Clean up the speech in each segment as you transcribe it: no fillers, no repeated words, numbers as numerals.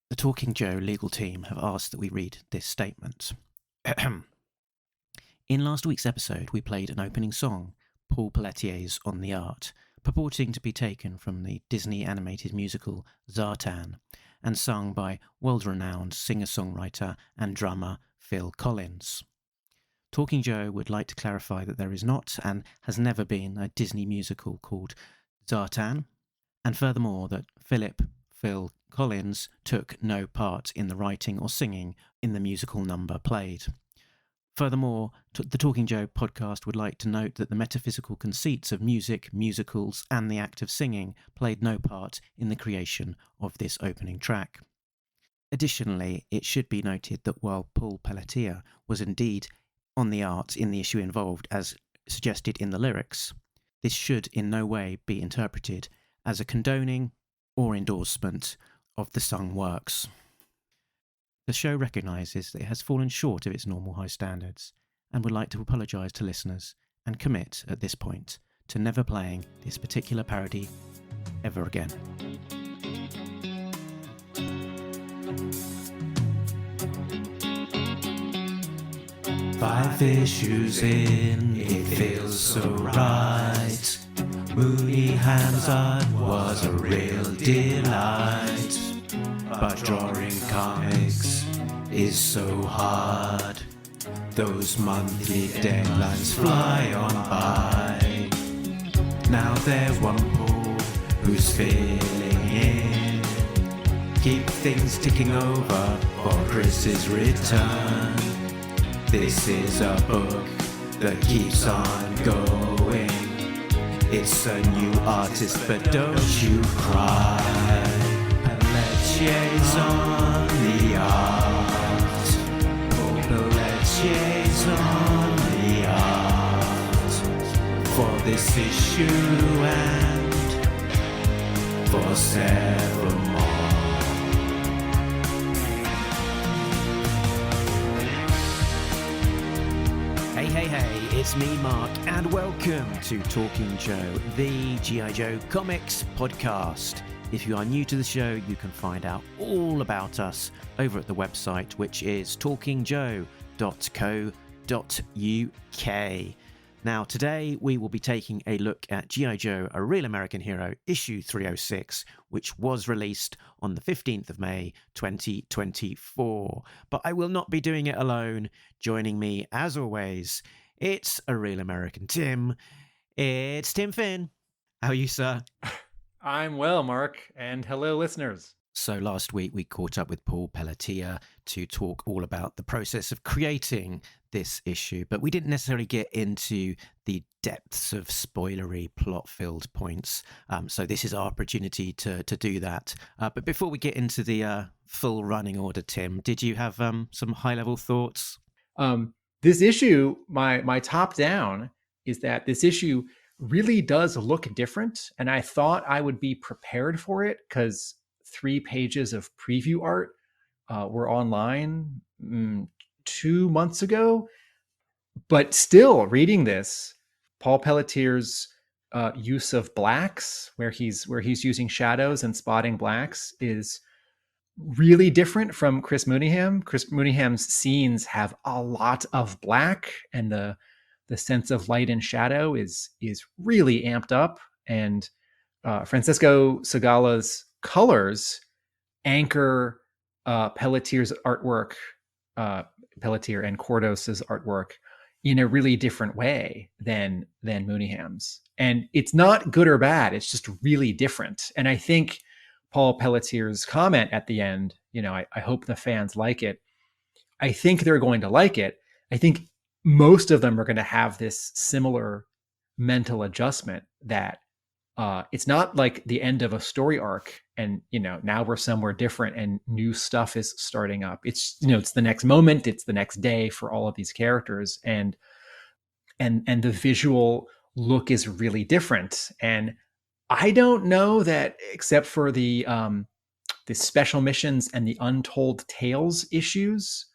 The Talking Joe legal team have asked that we read this statement. In last week's episode, we played an opening song, Paul Pelletier's On the Art, purporting to be taken from the Disney animated musical Zartan, and sung by world-renowned singer-songwriter and drummer Phil Collins. Talking Joe would like to clarify that there is not and has never been a Disney musical called Zartan, and furthermore that Phil Collins took no part in the writing or singing in the musical number played. Furthermore, the Talking Joe podcast would like to note that the metaphysical conceits of music, musicals, and the act of singing played no part in the creation of this opening track. Additionally, it should be noted that while Paul Pelletier was indeed on the art in the issue involved as suggested in the lyrics, this should in no way be interpreted as a condoning or endorsement of the sung works. The show recognises that it has fallen short of its normal high standards and would like to apologise to listeners and commit at this point to never playing this particular parody ever again. Five issues in, it feels so right. Mooney Ham's art was a real delight. But drawing comics is so hard. Those monthly deadlines fly on by. Now there's one Paul who's filling in. Keep things ticking over for Chris's return. This is a book that keeps on going. It's a new artist, but don't you cry. Pelletier's on the art. Oh, Pelletier's on the art. For this issue and for several more. Hey, it's me, Mark, and welcome to Talking Joe, the G.I. Joe Comics podcast. If you are new to the show, you can find out all about us over at the website, which is talkingjoe.co.uk. Now, today we will be taking a look at G.I. Joe, A Real American Hero, issue 306, which was released on the 15th of May, 2024. But I will not be doing it alone. Joining me, as always, it's A Real American Tim. It's Tim Finn. How are you, sir? I'm well, Mark, and hello, listeners. So last week we caught up with Paul Pelletier to talk all about the process of creating this issue, but we didn't necessarily get into the depths of spoilery, plot-filled points. So this is our opportunity to do that. But before we get into the full running order, Tim, did you have some high-level thoughts? This issue, my top down is that this issue really does look different, and I thought I would be prepared for it because 3 pages of preview art were online 2 months ago. But still, reading this, Paul Pelletier's use of blacks, where he's using shadows and spotting blacks, is really different from Chris Mooneyham. Chris Mooneyham's scenes have a lot of black, and the sense of light and shadow is really amped up. And Francesco Segala's colors anchor Pelletier's artwork, Pelletier and Kordos's artwork, in a really different way than Mooneyham's. And it's not good or bad. It's just really different. And I think Paul Pelletier's comment at the end, I hope the fans like it. I think they're going to like it. I think most of them are going to have this similar mental adjustment that it's not like the end of a story arc and, now we're somewhere different and new stuff is starting up. It's, it's the next moment. It's the next day for all of these characters. And the visual look is really different. And I don't know that, except for the special missions and the Untold Tales issues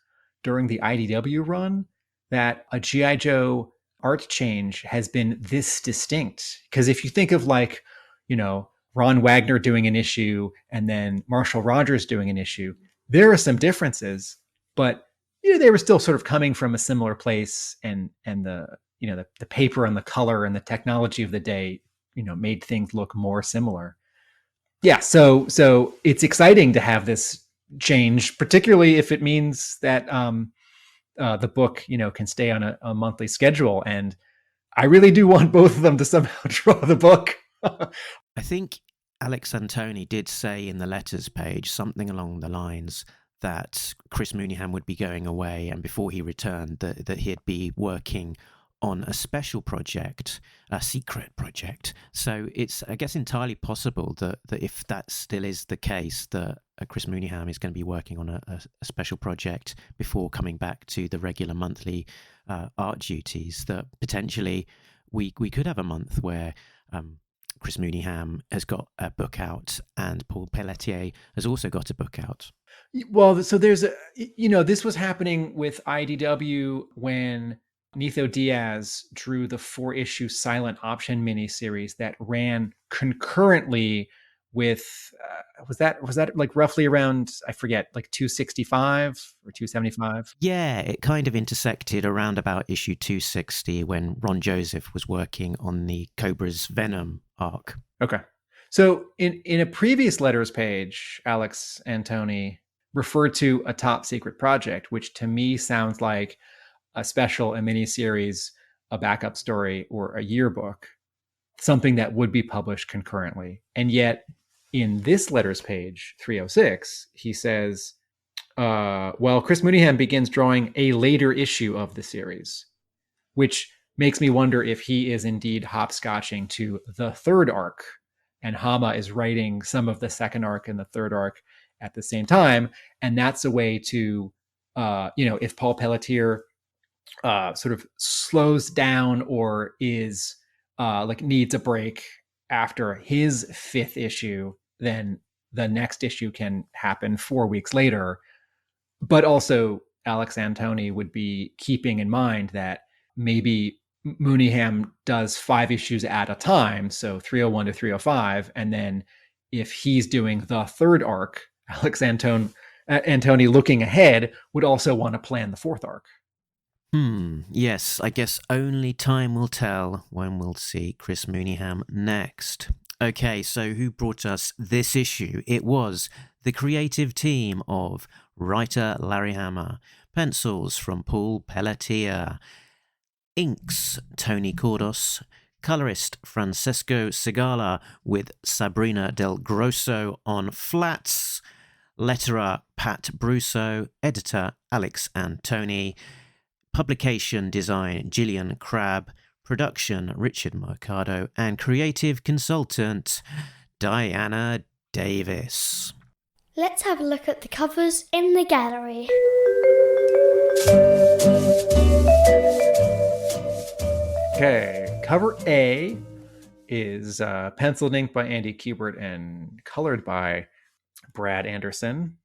during the IDW run, that a G.I. Joe art change has been this distinct. Because if you think of Ron Wagner doing an issue and then Marshall Rogers doing an issue, there are some differences, but they were still sort of coming from a similar place, and the paper and the color and the technology of the day made things look more similar. Yeah, so it's exciting to have this change, particularly if it means that the book can stay on a monthly schedule. And I really do want both of them to somehow draw the book. I think Alex Antone did say in the letters page something along the lines that Chris Mooneyham would be going away, and before he returned, that he'd be working on a special project, a secret project. So it's, I guess, entirely possible that if that still is the case, that Chris Mooneyham is going to be working on a special project before coming back to the regular monthly art duties, that potentially we could have a month where Chris Mooneyham has got a book out and Paul Pelletier has also got a book out. Well, so there's this was happening with IDW when Nitho Diaz drew the 4-issue Silent Option miniseries that ran concurrently with was that like roughly around, I forget, like 265 or 275? Yeah, it kind of intersected around about issue 260 when Ron Joseph was working on the Cobra's Venom arc. Okay. So in a previous letters page, Alex Antone referred to a top secret project, which to me sounds like a special, a miniseries, a backup story, or a yearbook, something that would be published concurrently. And yet in this letters page, 306, he says, well, Chris Mooneyham begins drawing a later issue of the series, which makes me wonder if he is indeed hopscotching to the third arc, and Hama is writing some of the second arc and the third arc at the same time. And that's a way to, if Paul Pelletier sort of slows down or is like needs a break after his 5th issue, then the next issue can happen 4 weeks later. But also, Alex Antone would be keeping in mind that maybe Mooneyham does 5 issues at a time, so 301 to 305, and then if he's doing the third arc, Alex Antone looking ahead would also want to plan the 4th arc. Yes, I guess only time will tell when we'll see Chris Mooneyham next. Okay, so who brought us this issue? It was the creative team of writer Larry Hama, pencils from Paul Pelletier, inks Tony Kordos, colorist Francesco Segala with Sabrina del Grosso on flats, letterer Pat Brousseau, editor Alex Antone, publication design Jillian Crab, production Richard Mercado, and creative consultant Diana Davis. Let's have a look at the covers in the gallery. Okay, cover A is penciled ink by Andy Kubert and colored by Brad Anderson.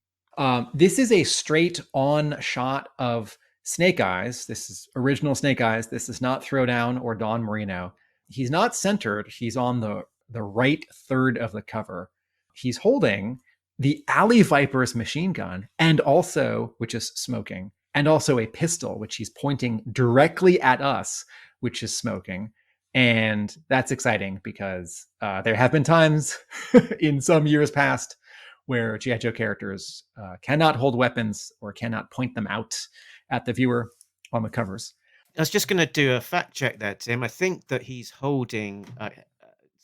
This is a straight on shot of Snake Eyes. This is original Snake Eyes. This is not Throwdown or Don Marino. He's not centered. He's on the right third of the cover. He's holding the Alley Viper's machine gun, and also, which is smoking, and also a pistol, which he's pointing directly at us, which is smoking. And that's exciting because there have been times in some years past where G.I. Joe characters cannot hold weapons or cannot point them out at the viewer on the covers. I was just going to do a fact check there, Tim. I think that he's holding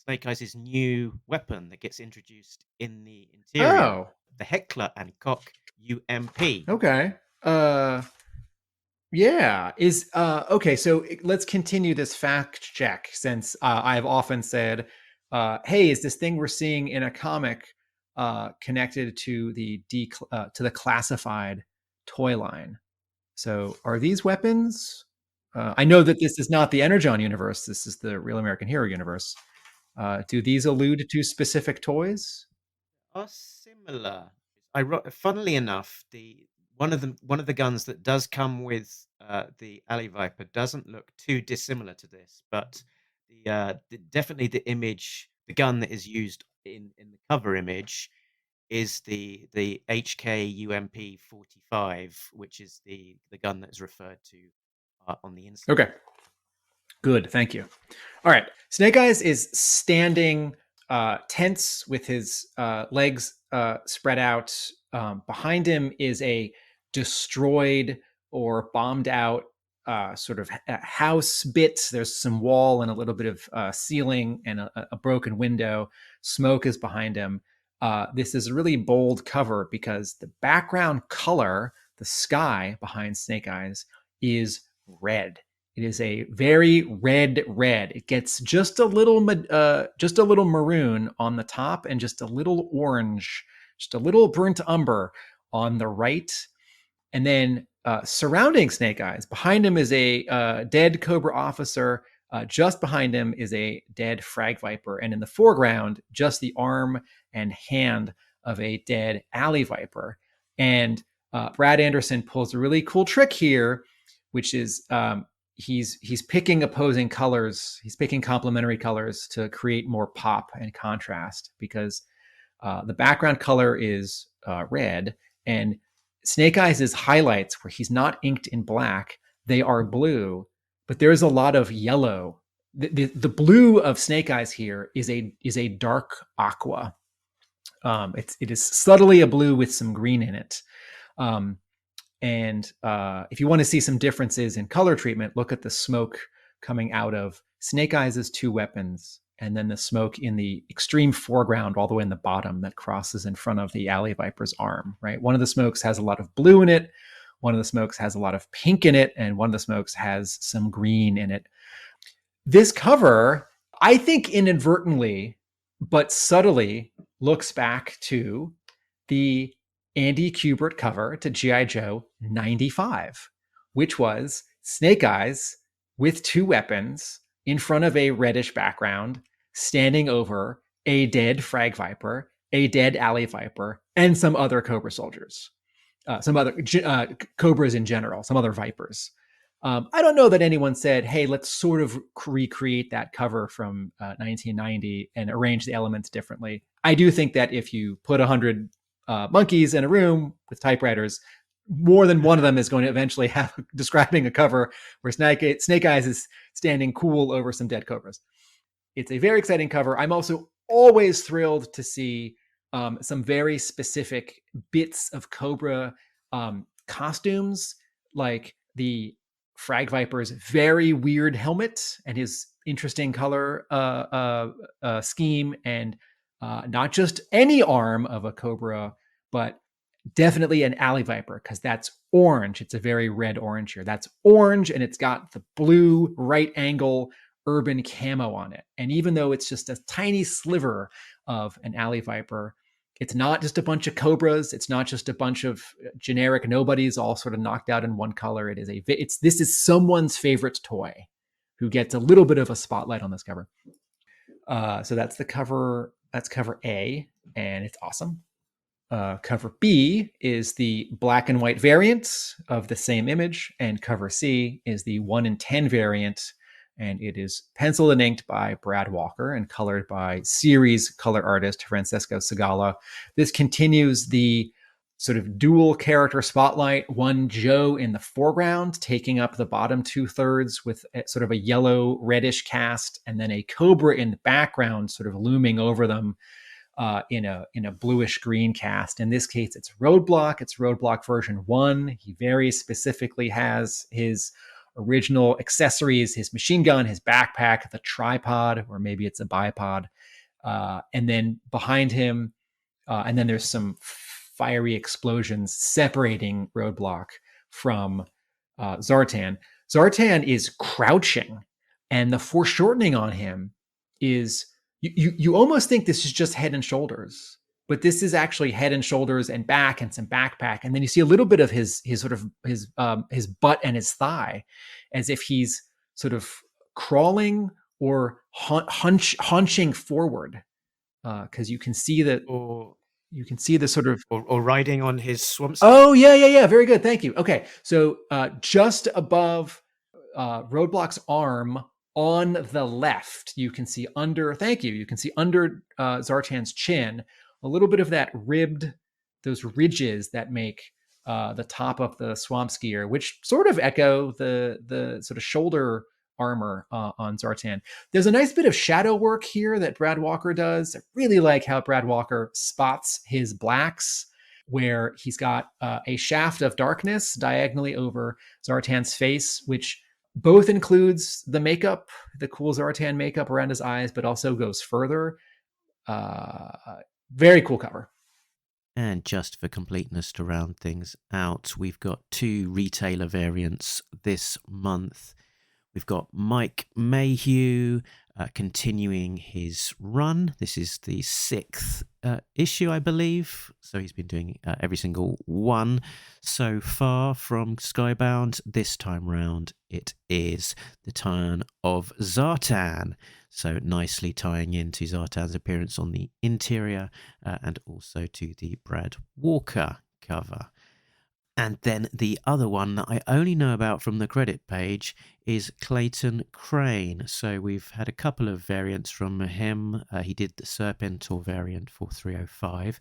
Snake Eyes' new weapon that gets introduced in the interior. Oh. The Heckler and Koch UMP. Okay. Yeah. Okay, so let's continue this fact check, since I've often said, hey, is this thing we're seeing in a comic connected to the classified toy line? So are these weapons? I know that this is not the Energon universe. This is the Real American Hero universe. Do these allude to specific toys? Are similar. Funnily enough, one of the guns that does come with the Alley Viper doesn't look too dissimilar to this, but definitely the gun that is used in the cover image is the HK 45, which is the gun that is referred to on the inside. Okay. Good. Thank you. All right. Snake Eyes is standing tense with his legs spread out. Behind him is a destroyed or bombed out sort of house bit. There's some wall and a little bit of ceiling and a broken window. Smoke is behind him. This is a really bold cover because the background color, the sky behind Snake Eyes, is red. It is a very red. It gets just a little maroon on the top and just a little orange, just a little burnt umber on the right. And then surrounding Snake Eyes, behind him is a dead Cobra officer. Just behind him is a dead Frag Viper. And in the foreground, just the arm and hand of a dead Alley Viper. And Brad Anderson pulls a really cool trick here, which is he's picking opposing colors. He's picking complementary colors to create more pop and contrast, because the background color is red, and Snake Eyes' highlights, where he's not inked in black, they are blue, but there's a lot of yellow. The blue of Snake Eyes here is a dark aqua. It is subtly a blue with some green in it. And if you want to see some differences in color treatment, look at the smoke coming out of Snake Eyes' two weapons, and then the smoke in the extreme foreground all the way in the bottom that crosses in front of the Alley Viper's arm, right? One of the smokes has a lot of blue in it, one of the smokes has a lot of pink in it, and one of the smokes has some green in it. This cover, I think inadvertently, but subtly, looks back to the Andy Kubert cover to G.I. Joe 95, which was Snake Eyes with two weapons in front of a reddish background, standing over a dead Frag Viper, a dead Alley Viper, and some other Cobra soldiers, some other Cobras in general, some other Vipers. I don't know that anyone said, hey, let's sort of recreate that cover from 1990 and arrange the elements differently. I do think that if you put 100 monkeys in a room with typewriters, more than one of them is going to eventually have describing a cover where Snake Eyes is standing cool over some dead Cobras. It's a very exciting cover. I'm also always thrilled to see some very specific bits of Cobra costumes, like the Frag Viper's very weird helmet and his interesting color scheme, and not just any arm of a Cobra, but definitely an Alley Viper, because that's orange. It's a very red orange here. That's orange, and it's got the blue right angle urban camo on it. And even though it's just a tiny sliver of an Alley Viper, it's not just a bunch of Cobras. It's not just a bunch of generic nobodies all sort of knocked out in one color. This is someone's favorite toy who gets a little bit of a spotlight on this cover. So that's the cover. That's cover A, and it's awesome. Cover B is the black and white variant of the same image, and cover C is the 1 in 10 variant, and it is penciled and inked by Brad Walker and colored by series color artist Francesco Segala. This continues the sort of dual character spotlight, one Joe in the foreground taking up the bottom 2/3 with sort of a yellow reddish cast, and then a Cobra in the background sort of looming over them in a bluish green cast. In this case, it's Roadblock. It's Roadblock version 1. He very specifically has his original accessories, his machine gun, his backpack, the tripod, or maybe it's a bipod. And then behind him, and then there's some fiery explosions separating Roadblock from Zartan. Zartan is crouching, and the foreshortening on him is, you almost think this is just head and shoulders, but this is actually head and shoulders and back and some backpack. And then you see a little bit of his butt and his thigh, as if he's sort of crawling or hunching forward. Cause you can see that, you can see the sort of, or riding on his swamp. Oh yeah. Very good. Thank you. Okay. So, just above, Roadblock's arm on the left, you can see under, thank you, you can see under Zartan's chin, a little bit of that ribbed, those ridges that make the top of the swamp skier, which sort of echo the sort of shoulder armor on Zartan. There's a nice bit of shadow work here that Brad Walker does. I really like how Brad Walker spots his blacks, where he's got a shaft of darkness diagonally over Zartan's face, which both includes the makeup, the cool Zartan makeup around his eyes, but also goes further. Very cool cover. And just for completeness to round things out, we've got 2 retailer variants this month. We've got Mike Mayhew continuing his run. This is the 6th issue, I believe. So he's been doing every single one so far from Skybound. This time round, it is the turn of Zartan. So nicely tying into Zartan's appearance on the interior and also to the Brad Walker cover. And then the other one that I only know about from the credit page is Clayton Crane. So we've had a couple of variants from him. He did the Serpentor variant for 305.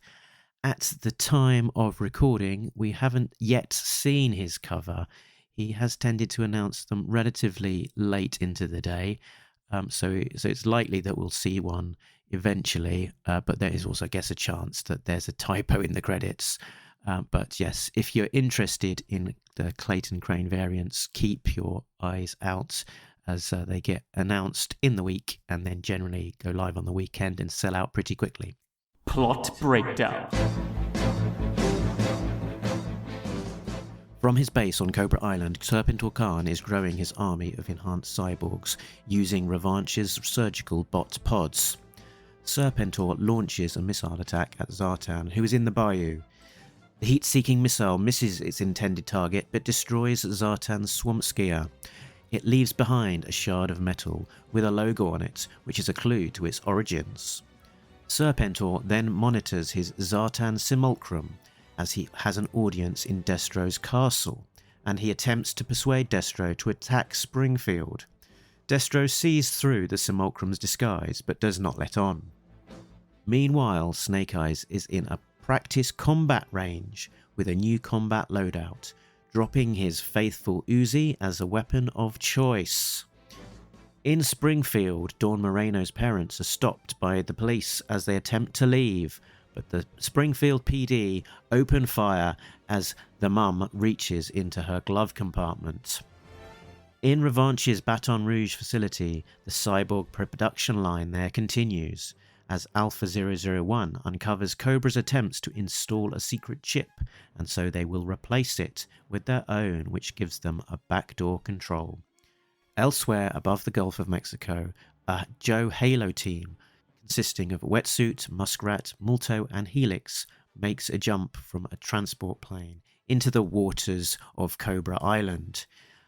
At the time of recording, we haven't yet seen his cover. He has tended to announce them relatively late into the day. So it's likely that we'll see one eventually. But there is also, I guess, a chance that there's a typo in the credits. But yes, if you're interested in the Clayton Crane variants, keep your eyes out as they get announced in the week and then generally go live on the weekend and sell out pretty quickly. Plot breakdown. From his base on Cobra Island, Serpentor Khan is growing his army of enhanced cyborgs using Revanche's surgical bot pods. Serpentor launches a missile attack at Zartan, who is in the bayou. The heat-seeking missile misses its intended target but destroys Zartan's swamp skier. It leaves behind a shard of metal with a logo on it, which is a clue to its origins. Serpentor then monitors his Zartan simulacrum as he has an audience in Destro's castle, and he attempts to persuade Destro to attack Springfield. Destro sees through the simulacrum's disguise but does not let on. Meanwhile, Snake Eyes is in a practice combat range with a new combat loadout, dropping his faithful Uzi as a weapon of choice. In Springfield, Dawn Moreno's parents are stopped by the police as they attempt to leave, but the Springfield PD open fire as the mum reaches into her glove compartment. In Revanche's Baton Rouge facility, the cyborg production line there continues, as Alpha 001 uncovers Cobra's attempts to install a secret chip, and so they will replace it with their own, which gives them a backdoor control. Elsewhere above the Gulf of Mexico, a Joe Halo team, consisting of Wetsuit, Muskrat, Multo and Helix, makes a jump from a transport plane into the waters of Cobra Island,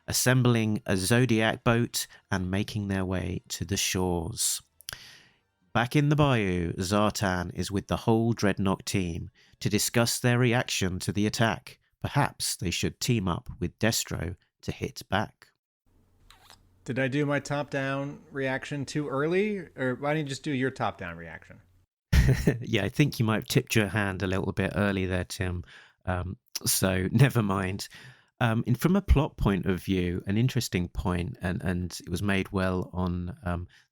assembling a Zodiac boat and making their way to the shores. Back in the bayou, Zartan is with the whole Dreadnought team to discuss their reaction to the attack. Perhaps they should team up with Destro to hit back. Did I do my top-down reaction too early? Or why don't you just do your top-down reaction? Yeah, I think you might have tipped your hand a little bit early there, Tim. So never mind. And from a plot point of view, an interesting point, and it was made well on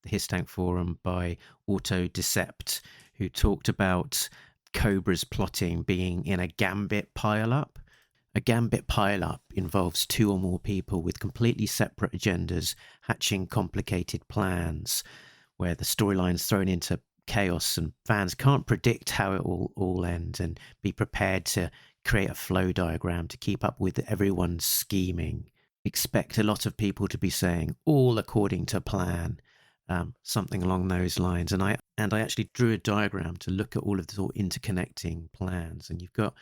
the Histank forum by Auto Decept, who talked about Cobra's plotting being in a gambit pile-up. A gambit pile-up involves 2 or more people with completely separate agendas hatching complicated plans, where the storyline's thrown into chaos and fans can't predict how it will all end and be prepared to create a flow diagram to keep up with everyone's scheming. Expect a lot of people to be saying, all according to plan, something along those lines. And I actually drew a diagram to look at all of the sort of interconnecting plans. And you've got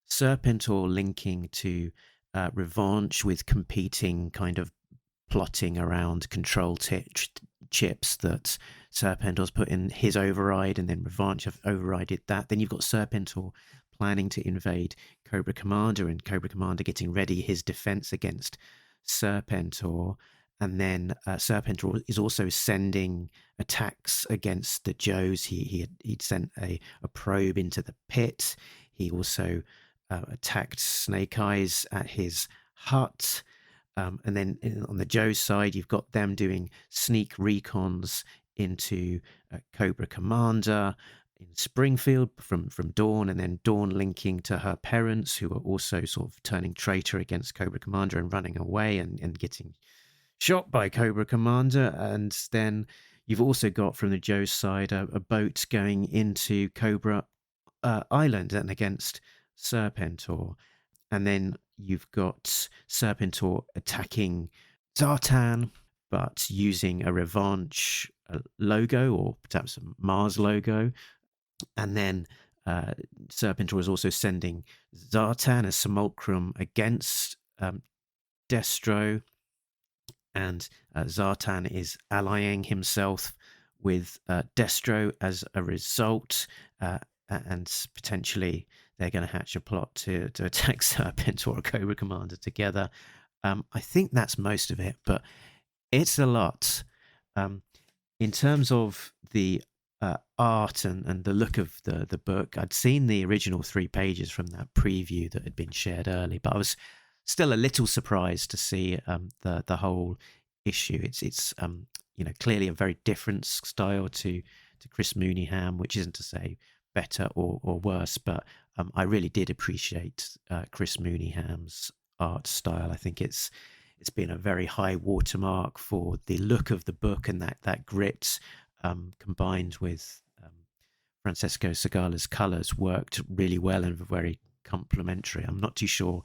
Serpentor linking to Revanche with competing kind of plotting around control chips that Serpentor's put in his override, and then Revanche have overrided that. Then you've got Serpentor planning to invade Cobra Commander, and Cobra Commander getting ready his defense against Serpentor. And then Serpentor is also sending attacks against the Joes. He'd sent a probe into the pit. He also attacked Snake Eyes at his hut. And then on the Joe's side, you've got them doing sneak recons into Cobra Commander in Springfield from Dawn, and then Dawn linking to her parents, who are also sort of turning traitor against Cobra Commander and running away and getting shot by Cobra Commander. And then you've also got from the Joe's side a boat going into Cobra Island and against Serpentor. And then you've got Serpentor attacking Zartan, but using a Revanche logo, or perhaps a Mars logo. And then Serpentor is also sending Zartan, a Simulacrum, against Destro. And Zartan is allying himself with Destro as a result, and potentially they're going to hatch a plot to attack Serpentor or Cobra Commander together. I think that's most of it, but it's a lot. In terms of the art and the look of the book, I'd seen the original 3 pages from that preview that had been shared early, but I was still a little surprised to see the whole issue. It's clearly a very different style to Chris Mooneyham, which isn't to say better or worse, but I really did appreciate Chris Mooneyham's art style. I think it's been a very high watermark for the look of the book, and that grit combined with Francesco Segala's colours worked really well and very complementary. I'm not too sure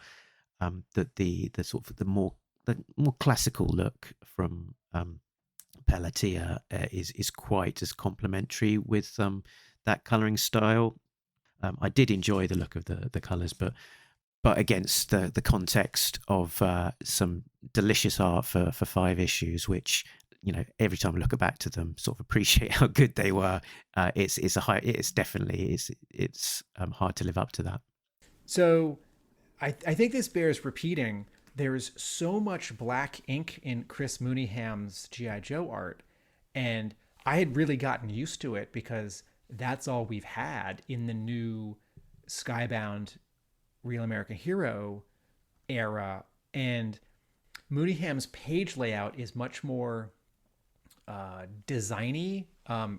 that the sort of the more classical look from Pelletier is quite as complementary with that colouring style. I did enjoy the look of the colours, but against the context of some delicious art for 5 issues, which every time I look back to them, sort of appreciate how good they were. It's definitely hard to live up to that. So I think this bears repeating. There's so much black ink in Chris Mooneyham's G.I. Joe art, and I had really gotten used to it because that's all we've had in the new Skybound Real American Hero era. And Mooneyham's page layout is much more designy.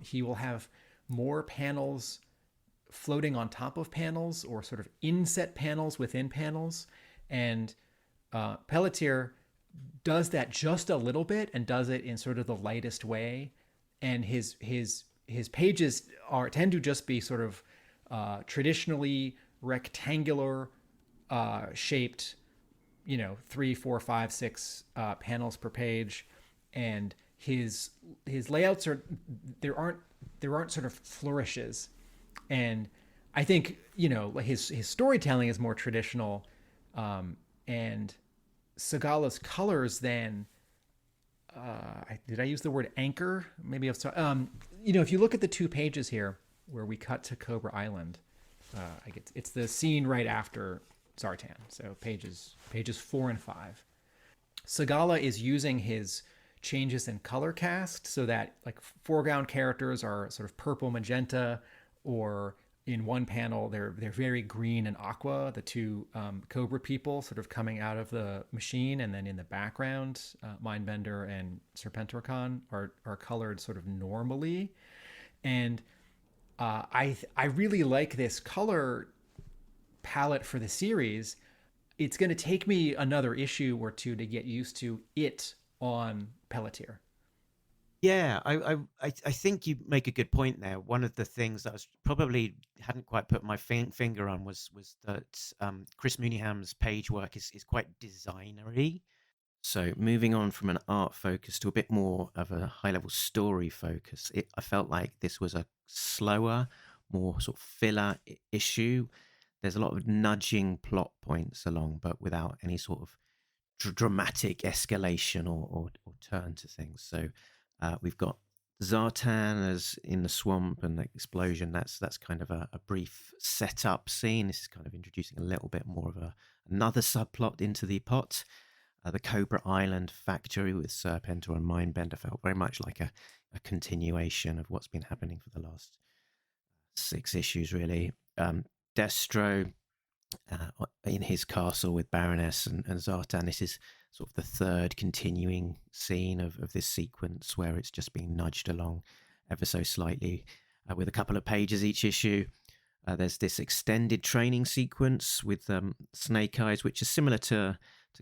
He will have more panels floating on top of panels, or sort of inset panels within panels. And Pelletier does that just a little bit, and does it in sort of the lightest way. And his pages tend to just be sort of traditionally rectangular shaped, 3, 4, 5, 6 panels per page. And his layouts there aren't sort of flourishes. And I think his storytelling is more traditional, and Segala's colors then did I use the word anchor? Maybe I've if you look at the 2 pages here where we cut to Cobra Island, it's the scene right after Zartan, so pages 4 and 5. Segala is using his changes in color cast so that like foreground characters are sort of purple magenta, or in one panel they're very green and aqua, the 2 Cobra people sort of coming out of the machine, and then in the background Mindbender and Serpentor are colored sort of normally. And I really like this color palette for the series. It's going to take me another issue or 2 to get used to it on Pelletier. Yeah, I think you make a good point there. One of the things that I probably hadn't quite put my finger on was that Chris Mooneyham's page work is quite designery. So moving on from an art focus to a bit more of a high-level story focus, I felt like this was a slower, more sort of filler issue. There's a lot of nudging plot points along, but without any sort of dramatic escalation or turn to things. So we've got Zartan as in the swamp and the explosion. That's kind of a brief setup scene. This is kind of introducing a little bit more of another subplot into the pot. The Cobra Island factory with Serpentor and Mindbender felt very much like a continuation of what's been happening for the last 6 issues, really. Destro in his castle with Baroness and Zartan. This is sort of the third continuing scene of this sequence where it's just being nudged along ever so slightly with a couple of pages each issue. There's this extended training sequence with Snake Eyes, which is similar to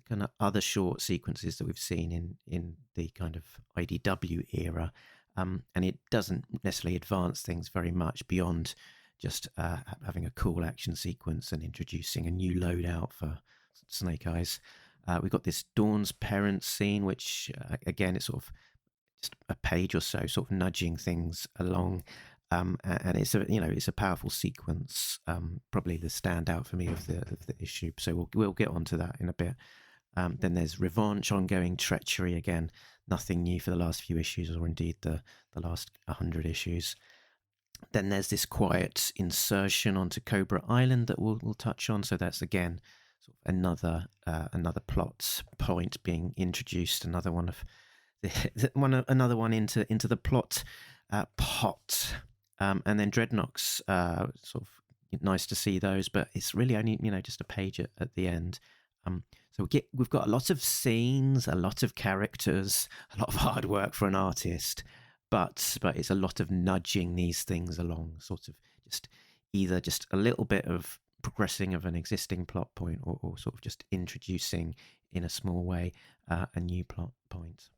kind of other short sequences that we've seen in the kind of IDW era. And it doesn't necessarily advance things very much beyond just having a cool action sequence and introducing a new loadout for Snake Eyes. We've got this Dawn's Parents scene, which again, it's sort of just a page or so, sort of nudging things along. And it's a powerful sequence, probably the standout for me of the issue. So we'll get onto that in a bit. Then there's Revanche, Ongoing Treachery. Again, nothing new for the last few issues, or indeed the last 100 issues. Then there's this quiet insertion onto Cobra Island that we'll touch on. So that's again sort of another plot point being introduced. Another one of another one into the plot pot. And then Dreadnoks, sort of nice to see those, but it's really only just a page at the end. So we've got a lot of scenes, a lot of characters, a lot of hard work for an artist, but it's a lot of nudging these things along, sort of either just a little bit of progressing of an existing plot point, or sort of just introducing in a small way a new plot point.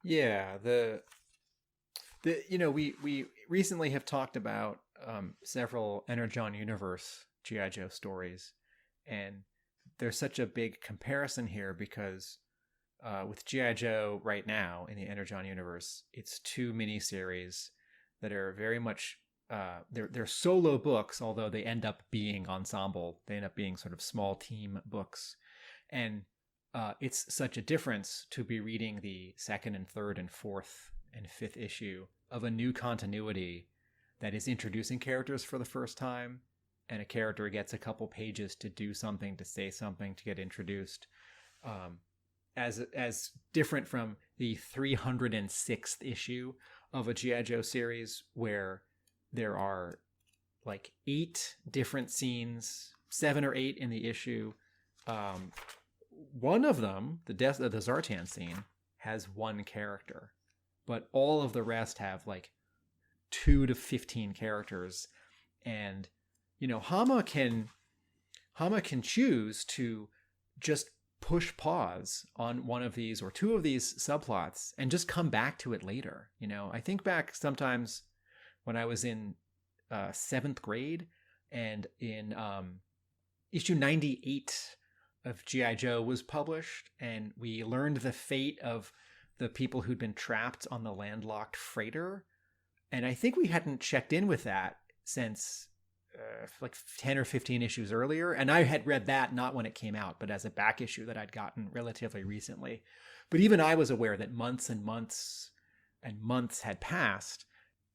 Yeah, we recently have talked about several Energon Universe G.I. Joe stories, and there's such a big comparison here because with G.I. Joe right now in the Energon Universe, it's 2 miniseries that are very much they're solo books, although they end up being ensemble. They end up being sort of small team books, and it's such a difference to be reading the 2nd and 3rd and 4th and 5th issue of a new continuity that is introducing characters for the first time, and a character gets a couple pages to do something, to say something, to get introduced, as different from the 306th issue of a G.I. Joe series where there are like 8 different scenes, 7 or 8 in the issue. One of them, the Zartan scene, has 1 character, but all of the rest have like 2 to 15 characters. And Hama can choose to just push pause on one of these or 2 of these subplots and just come back to it later. I think back sometimes when I was in 7th grade, and in issue 98 of G.I. Joe was published, and we learned the fate of the people who'd been trapped on the landlocked freighter. And I think we hadn't checked in with that since like 10 or 15 issues earlier. And I had read that not when it came out, but as a back issue that I'd gotten relatively recently. But even I was aware that months and months and months had passed.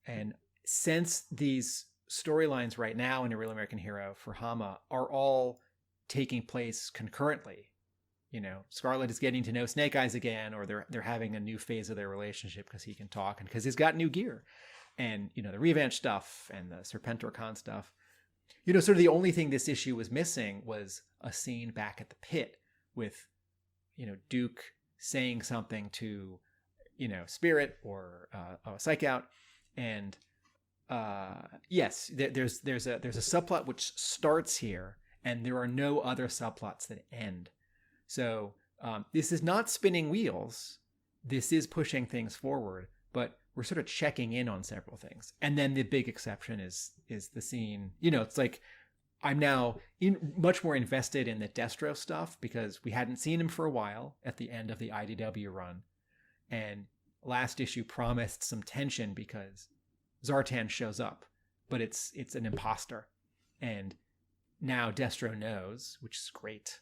And since these storylines right now in A Real American Hero for Hama are all taking place concurrently, Scarlet is getting to know Snake Eyes again, or they're having a new phase of their relationship because he can talk and because he's got new gear, and the Revenge stuff and the Serpentor Con stuff. Sort of the only thing this issue was missing was a scene back at the pit with Duke saying something to Spirit or Psych Out, and yes, there's a subplot which starts here, and there are no other subplots that end. So this is not spinning wheels. This is pushing things forward, but we're sort of checking in on several things. And then the big exception is the scene. It's like I'm now much more invested in the Destro stuff because we hadn't seen him for a while at the end of the IDW run. And last issue promised some tension because Zartan shows up, but it's an imposter. And now Destro knows, which is great.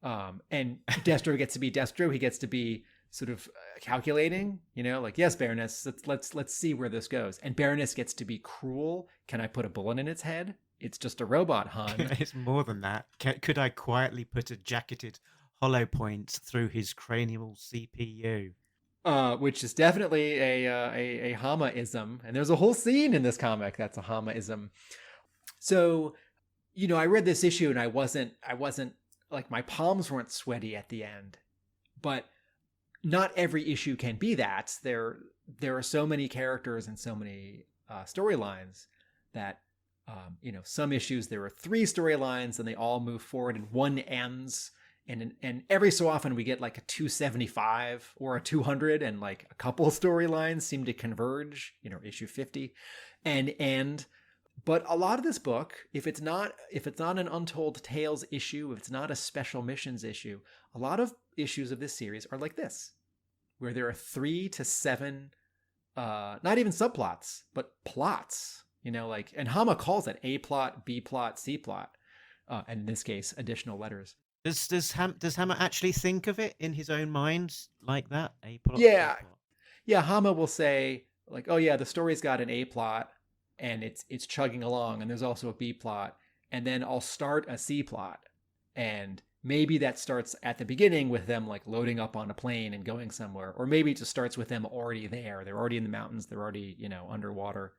And Destro gets to be Destro. He gets to be sort of calculating, like, yes, Baroness, let's see where this goes. And Baroness gets to be cruel. Can I put a bullet in its head? It's just a robot, hon. It's more than that. Could I quietly put a jacketed hollow points through his cranial CPU. Which is definitely a Hama-ism, and there's a whole scene in this comic that's a Hama-ism. So, I read this issue and I wasn't like, my palms weren't sweaty at the end, but not every issue can be that. There are so many characters and so many storylines that, some issues there are 3 storylines and they all move forward and one ends. And every so often we get like a 275 or a 200, and like a couple storylines seem to converge, issue 50 and end. But a lot of this book, if it's not an Untold Tales issue, if it's not a Special Missions issue, a lot of issues of this series are like this, where there are 3 to 7, not even subplots, but plots, and Hama calls it A plot, B plot, C plot, and in this case, additional letters. Does Hama actually think of it in his own mind like that? A plot. Yeah. B plot? Yeah. Hama will say like, oh yeah, the story's got an A plot and it's chugging along, and there's also a B plot, and then I'll start a C plot, and maybe that starts at the beginning with them like loading up on a plane and going somewhere, or maybe it just starts with them already there. They're already in the mountains. They're already, underwater.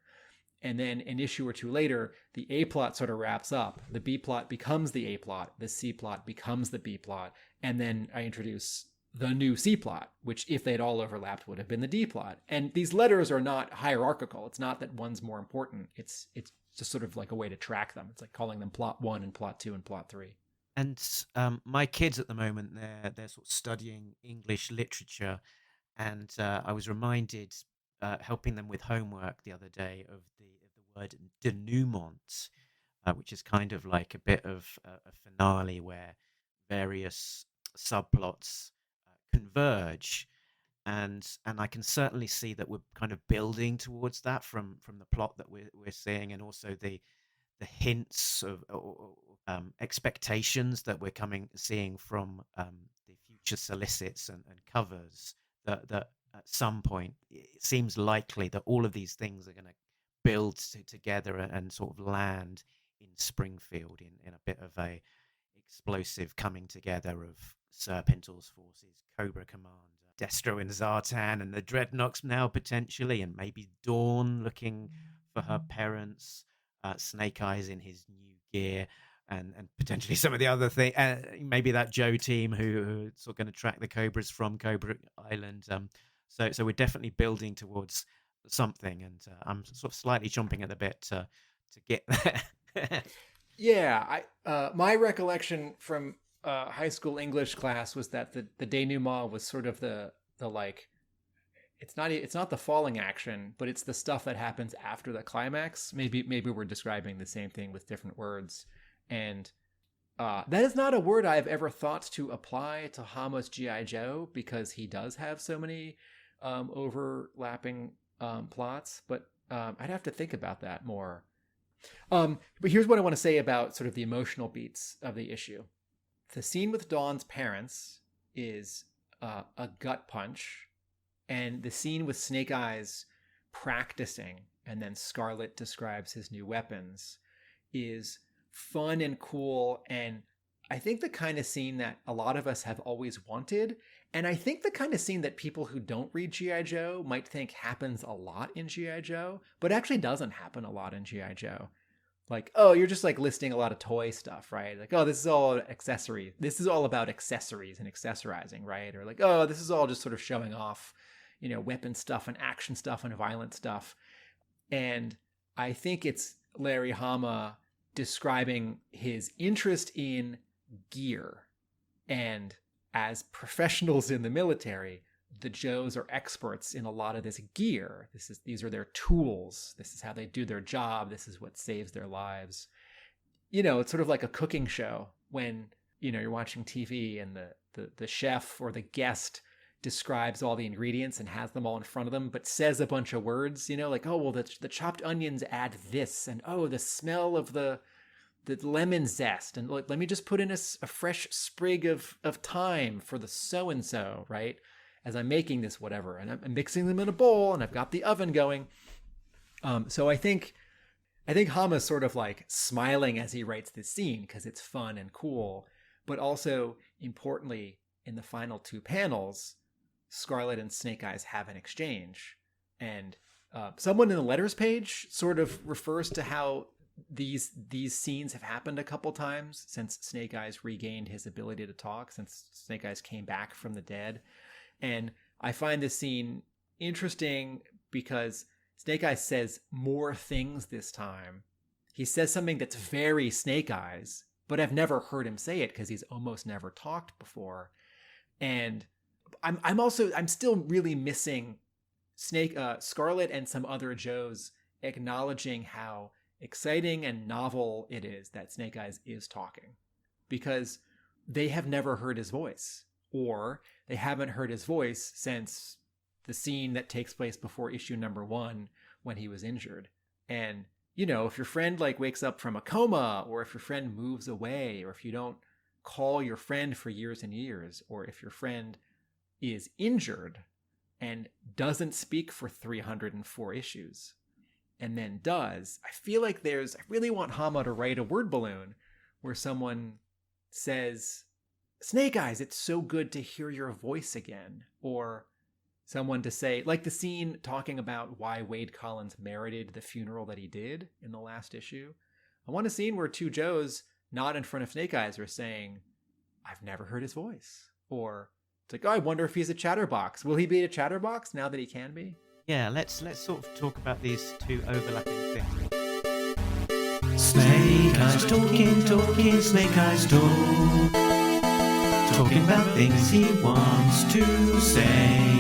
And then an issue or 2 later, the A plot sort of wraps up. The B plot becomes the A plot. The C plot becomes the B plot. And then I introduce the new C plot, which, if they'd all overlapped, would have been the D plot. And these letters are not hierarchical. It's not that one's more important. It's just sort of like a way to track them. It's like calling them plot 1 and plot 2 and plot 3. And my kids at the moment, they're sort of studying English literature, and I was reminded, helping them with homework the other day, of the word denouement, which is kind of like a bit of a finale where various subplots converge, and I can certainly see that we're kind of building towards that from the plot that we're seeing, and also the hints of expectations that we're seeing from the future solicits and covers, that at some point it seems likely that all of these things are going to build together and sort of land in Springfield in a bit of a explosive coming together of Serpentor's forces, Cobra Command, Destro and Zartan, and the Dreadnoks now potentially, and maybe Dawn looking for her parents, Snake Eyes in his new gear, and potentially some of the other things, maybe that Joe team who sort of going to track the Cobras from Cobra Island. So we're definitely building towards something, and I'm sort of slightly chomping at the bit to get there. Yeah, my recollection from high school English class was that the denouement was sort of the like, it's not the falling action, but it's the stuff that happens after the climax. Maybe we're describing the same thing with different words, and that is not a word I've ever thought to apply to Hama's G.I. Joe, because he does have so many overlapping plots, but I'd have to think about that more. But here's what I want to say about sort of the emotional beats of the issue. The scene with Dawn's parents is a gut punch, and the scene with Snake Eyes practicing, and then Scarlet describes his new weapons, is fun and cool, and I think the kind of scene that a lot of us have always wanted, and I think the kind of scene that people who don't read G.I. Joe might think happens a lot in G.I. Joe, but actually doesn't happen a lot in G.I. Joe. Like, oh, you're just like listing a lot of toy stuff, right? Like, oh, this is all accessory. This is all about accessories and accessorizing, right? Or like, oh, this is all just sort of showing off, weapon stuff and action stuff and violent stuff. And I think it's Larry Hama describing his interest in gear. And as professionals in the military, the Joes are experts in a lot of this gear. These are their tools. This is how they do their job. This is what saves their lives. It's sort of like a cooking show when, you're watching TV and the chef or the guest describes all the ingredients and has them all in front of them, but says a bunch of words, like, oh, well, the chopped onions add this, and oh, the smell of the lemon zest, and like, let me just put in a fresh sprig of thyme for the so-and-so, right? As I'm making this whatever, and I'm mixing them in a bowl, and I've got the oven going. So I think Hama's sort of like smiling as he writes this scene because it's fun and cool. But also, importantly, in the final two panels, Scarlet and Snake Eyes have an exchange. And someone in the letters page sort of refers to how these scenes have happened a couple times since Snake Eyes regained his ability to talk, since Snake Eyes came back from the dead. And I find this scene interesting because Snake Eyes says more things this time. He says something that's very Snake Eyes, but I've never heard him say it because he's almost never talked before. And I'm still really missing Scarlet and some other Joes acknowledging how exciting and novel it is that Snake Eyes is talking, because they have never heard his voice, or they haven't heard his voice since the scene that takes place before issue number 1 when he was injured. And, you know, if your friend like wakes up from a coma, or if your friend moves away, or if you don't call your friend for years and years, or if your friend is injured and doesn't speak for 304 issues and then does, I feel like I really want Hama to write a word balloon where someone says, Snake Eyes, it's so good to hear your voice again. Or someone to say, like the scene talking about why Wade Collins merited the funeral that he did in the last issue. I want a scene where two Joes, not in front of Snake Eyes, are saying, I've never heard his voice. Or it's like, oh, I wonder if he's a chatterbox. Will he be a chatterbox now that he can be? Yeah, let's sort of talk about these two overlapping things. Snake Eyes talking, Snake Eyes talk. Talking about things he wants to say.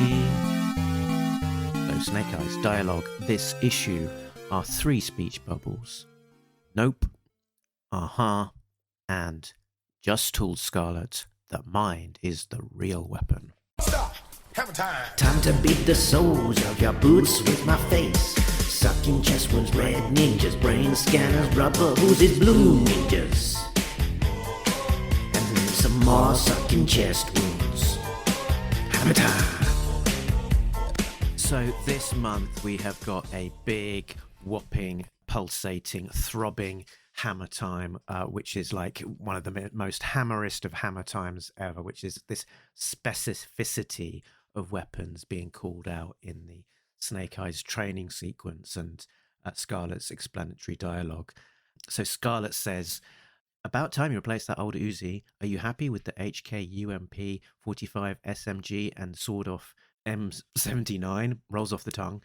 So Snake Eyes dialogue this issue are 3 speech bubbles. Nope, aha, and just told Scarlet that mind is the real weapon. Stop! Hammer time! Time to beat the soles of your boots with my face. Sucking chest wounds, red ninjas, brain scanners, rubber oozes, blue ninjas. And then some more sucking chest wounds. Hammer time! So this month we have got a big, whopping, pulsating, throbbing Hammer time, which is like one of the most hammerest of Hammer times ever, which is this specificity of weapons being called out in the Snake Eyes training sequence and Scarlet's explanatory dialogue. So Scarlet says, about time you replaced that old Uzi. Are you happy with the HK UMP 45 SMG and sawed-off M79? Rolls off the tongue.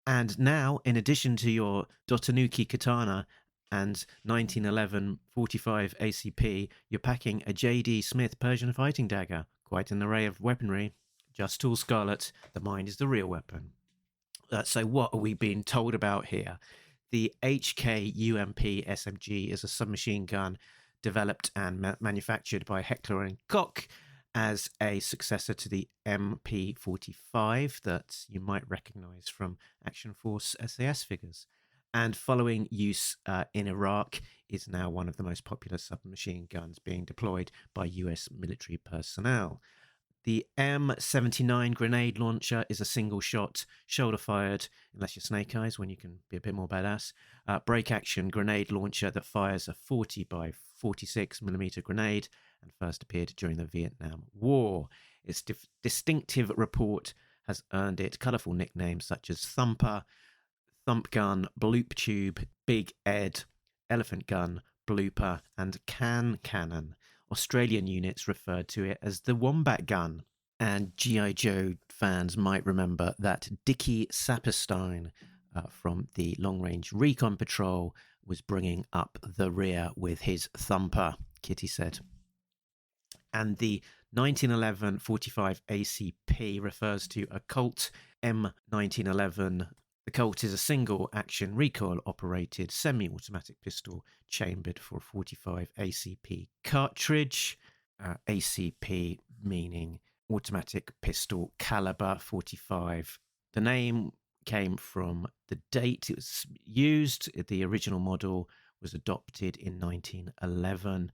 And now, in addition to your Dotanuki katana and 1911 45 ACP, you're packing a J.D. Smith Persian fighting dagger. Quite an array of weaponry. Just tool Scarlet, the mind is the real weapon. So what are we being told about here? The HK UMP SMG is a submachine gun developed and manufactured by Heckler & Koch as a successor to the MP45 that you might recognize from Action Force SAS figures. And following use in Iraq, is now one of the most popular submachine guns being deployed by US military personnel. The M79 grenade launcher is a single-shot, shoulder-fired, unless you're Snake Eyes, when you can be a bit more badass, break-action grenade launcher that fires a 40 by 46 millimeter grenade and first appeared during the Vietnam War. Its distinctive report has earned it colourful nicknames such as Thumper, Thump Gun, Bloop Tube, Big Ed, Elephant Gun, Blooper, and Can Cannon. Australian units referred to it as the Wombat Gun. And G.I. Joe fans might remember that Dickie Saperstein from the Long Range Recon Patrol was bringing up the rear with his Thumper, Kitty said. And the 1911 45 ACP refers to a Colt M1911. The Colt is a single-action recoil-operated semi-automatic pistol chambered for a 45 ACP cartridge. ACP meaning automatic pistol caliber 45. The name came from the date it was used. The original model was adopted in 1911.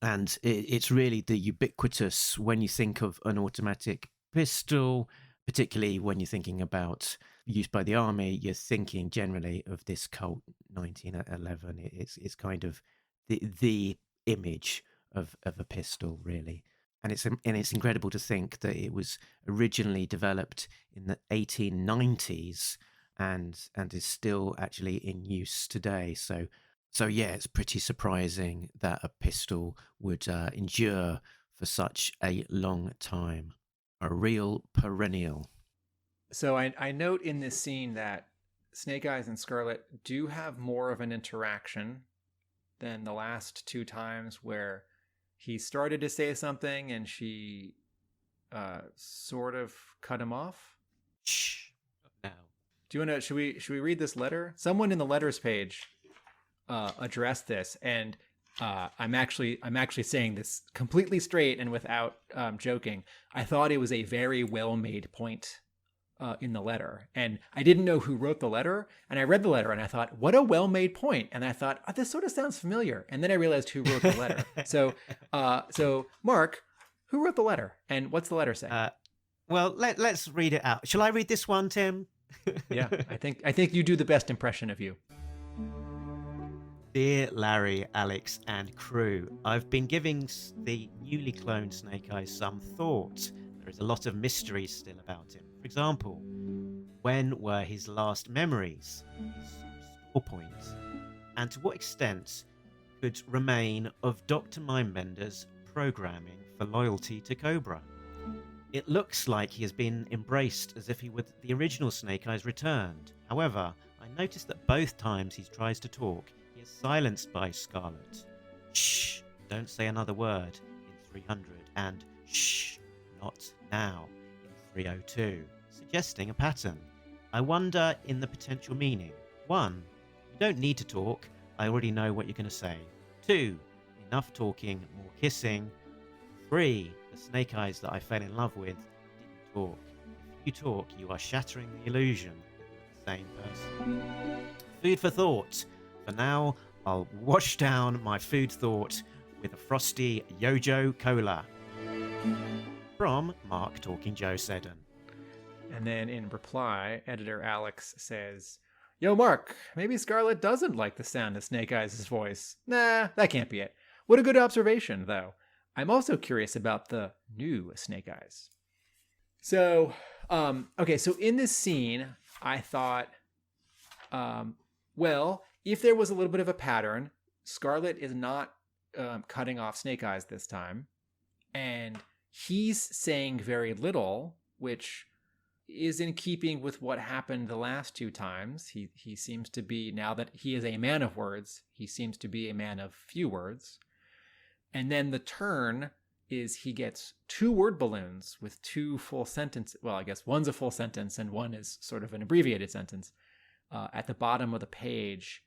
And it's really the ubiquitous, when you think of an automatic pistol, particularly when you're thinking about use by the army, you're thinking generally of this Colt 1911. It's kind of the image of a pistol, really. And it's incredible to think that it was originally developed in the 1890s and is still actually in use today. So yeah, it's pretty surprising that a pistol would endure for such a long time. A real perennial. So I note in this scene that Snake Eyes and Scarlet do have more of an interaction than the last two times where he started to say something and she sort of cut him off. Shh. Now. Do you want to? Should we read this letter? Someone in the letters page addressed this, and I'm actually saying this completely straight and without joking. I thought it was a very well made point in the letter, and I didn't know who wrote the letter, and I read the letter and I thought, what a well made point, and I thought, oh, this sort of sounds familiar, and then I realized who wrote the letter. So Mark, who wrote the letter, and what's the letter say? Well, let's read it out. Shall I read this one, Tim? Yeah, I think you do the best impression of you. Dear Larry, Alex, and crew, I've been giving the newly cloned Snake Eyes some thought. There is a lot of mystery still about him. For example, when were his last memories? His store points? And to what extent could remain of Dr. Mindbender's programming for loyalty to Cobra? It looks like he has been embraced as if he were the original Snake Eyes returned. However, I noticed that both times he tries to talk, he is silenced by Scarlet. Shh, don't say another word in 300, and shh, not now in 302, suggesting a pattern. I wonder in the potential meaning. 1. You don't need to talk, I already know what you're going to say. 2. Enough talking, more kissing. 3. The Snake Eyes that I fell in love with didn't talk. If you talk, you are shattering the illusion that you're the same person. Food for thought. For now, I'll wash down my food thought with a frosty Yojo Cola. From Mark Talking Joe Seddon. And then in reply, editor Alex says, Yo, Mark, maybe Scarlet doesn't like the sound of Snake Eyes' voice. Nah, that can't be it. What a good observation, though. I'm also curious about the new Snake Eyes. So, okay, so in this scene, I thought, well, if there was a little bit of a pattern, Scarlet is not cutting off Snake Eyes this time, and he's saying very little, which is in keeping with what happened the last two times. He seems to be, now that he is a man of words, he seems to be a man of few words. And then the turn is he gets 2 word balloons with 2 full sentences. Well, I guess one's a full sentence and one is sort of an abbreviated sentence at the bottom of the page.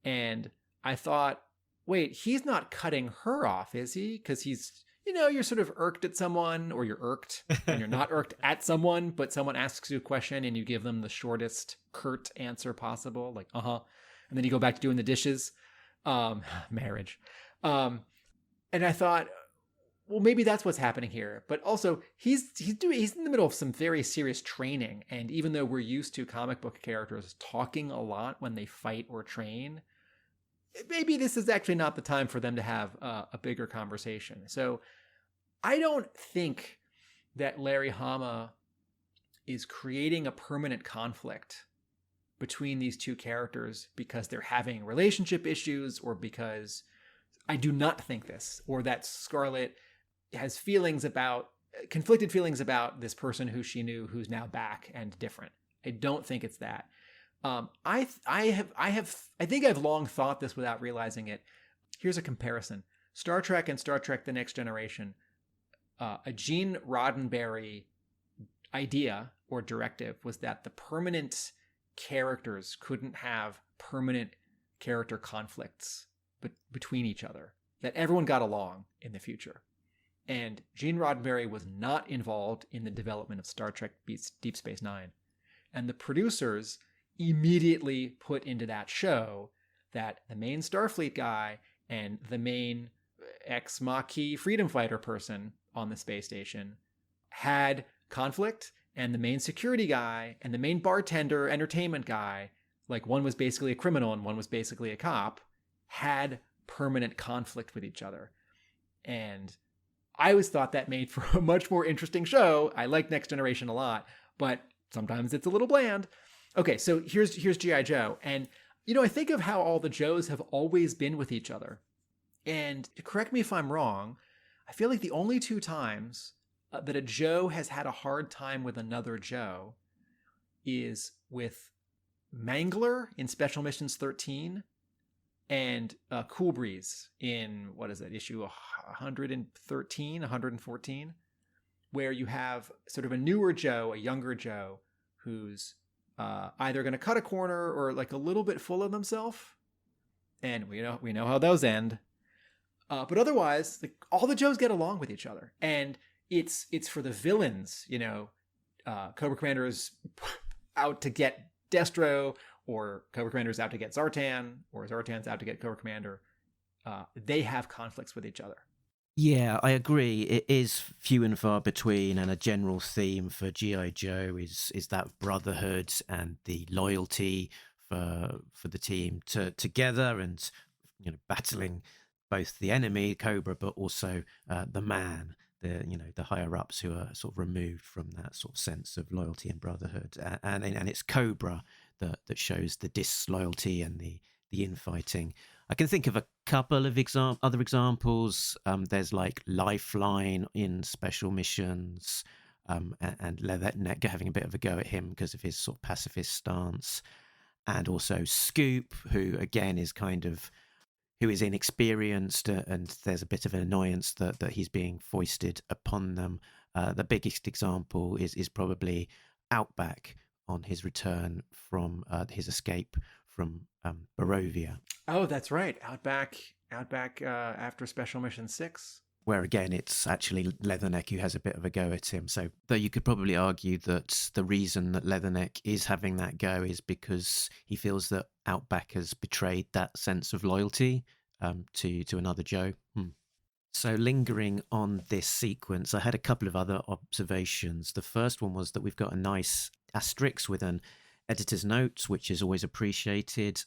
And I thought, wait, he's not cutting her off, is he? Because he's, you're sort of irked at someone, or you're irked and you're not irked at someone, but someone asks you a question and you give them the shortest, curt answer possible, like, uh-huh. And then you go back to doing the dishes. Marriage. And I thought, well, maybe that's what's happening here. But also, he's in the middle of some very serious training. And even though we're used to comic book characters talking a lot when they fight or train, maybe this is actually not the time for them to have a bigger conversation. So I don't think that Larry Hama is creating a permanent conflict between these two characters because they're having relationship issues, or because I do not think this, or that Scarlet has conflicted feelings about this person who she knew, who's now back and different. I don't think it's that. I think I've long thought this without realizing it. Here's a comparison: Star Trek and Star Trek: The Next Generation. A Gene Roddenberry idea or directive was that the permanent characters couldn't have permanent character conflicts between each other, that everyone got along in the future. And Gene Roddenberry was not involved in the development of Star Trek Deep Space Nine. And the producers immediately put into that show that the main Starfleet guy and the main ex-Maquis freedom fighter person on the space station had conflict, and the main security guy and the main bartender entertainment guy, like one was basically a criminal and one was basically a cop, had permanent conflict with each other. And I always thought that made for a much more interesting show. I like Next Generation a lot, but sometimes it's a little bland. Okay, so here's G.I. Joe. And, I think of how all the Joes have always been with each other. And correct me if I'm wrong, I feel like the only two times that a Joe has had a hard time with another Joe is with Mangler in Special Missions 13 and Cool Breeze in, issue 113, 114, where you have sort of a newer Joe, a younger Joe, who's either going to cut a corner or like a little bit full of themselves. And we know how those end. But otherwise, like, all the Joes get along with each other. And it's for the villains, Cobra Commander is out to get Destro, or Cobra Commander is out to get Zartan, or Zartan's out to get Cobra Commander. They have conflicts with each other. Yeah, I agree. It is few and far between, and a general theme for G.I. Joe is that brotherhood and the loyalty for the team together, and battling both the enemy Cobra, but also the man, the higher ups who are sort of removed from that sort of sense of loyalty and brotherhood, and it's Cobra that shows the disloyalty and the infighting. I can think of a couple of other examples. There's like Lifeline in Special Missions, and Leatherneck having a bit of a go at him because of his sort of pacifist stance, and also Scoop, who again is who is inexperienced, and there's a bit of an annoyance that he's being foisted upon them. The biggest example is probably Outback on his return from his escape from Barovia. Oh, that's right. Outback after Special Mission 6. Where again, it's actually Leatherneck who has a bit of a go at him. So, though you could probably argue that the reason that Leatherneck is having that go is because he feels that Outback has betrayed that sense of loyalty to another Joe. So, lingering on this sequence, I had a couple of other observations. The first one was that we've got a nice asterisk with an editor's note, which is always appreciated.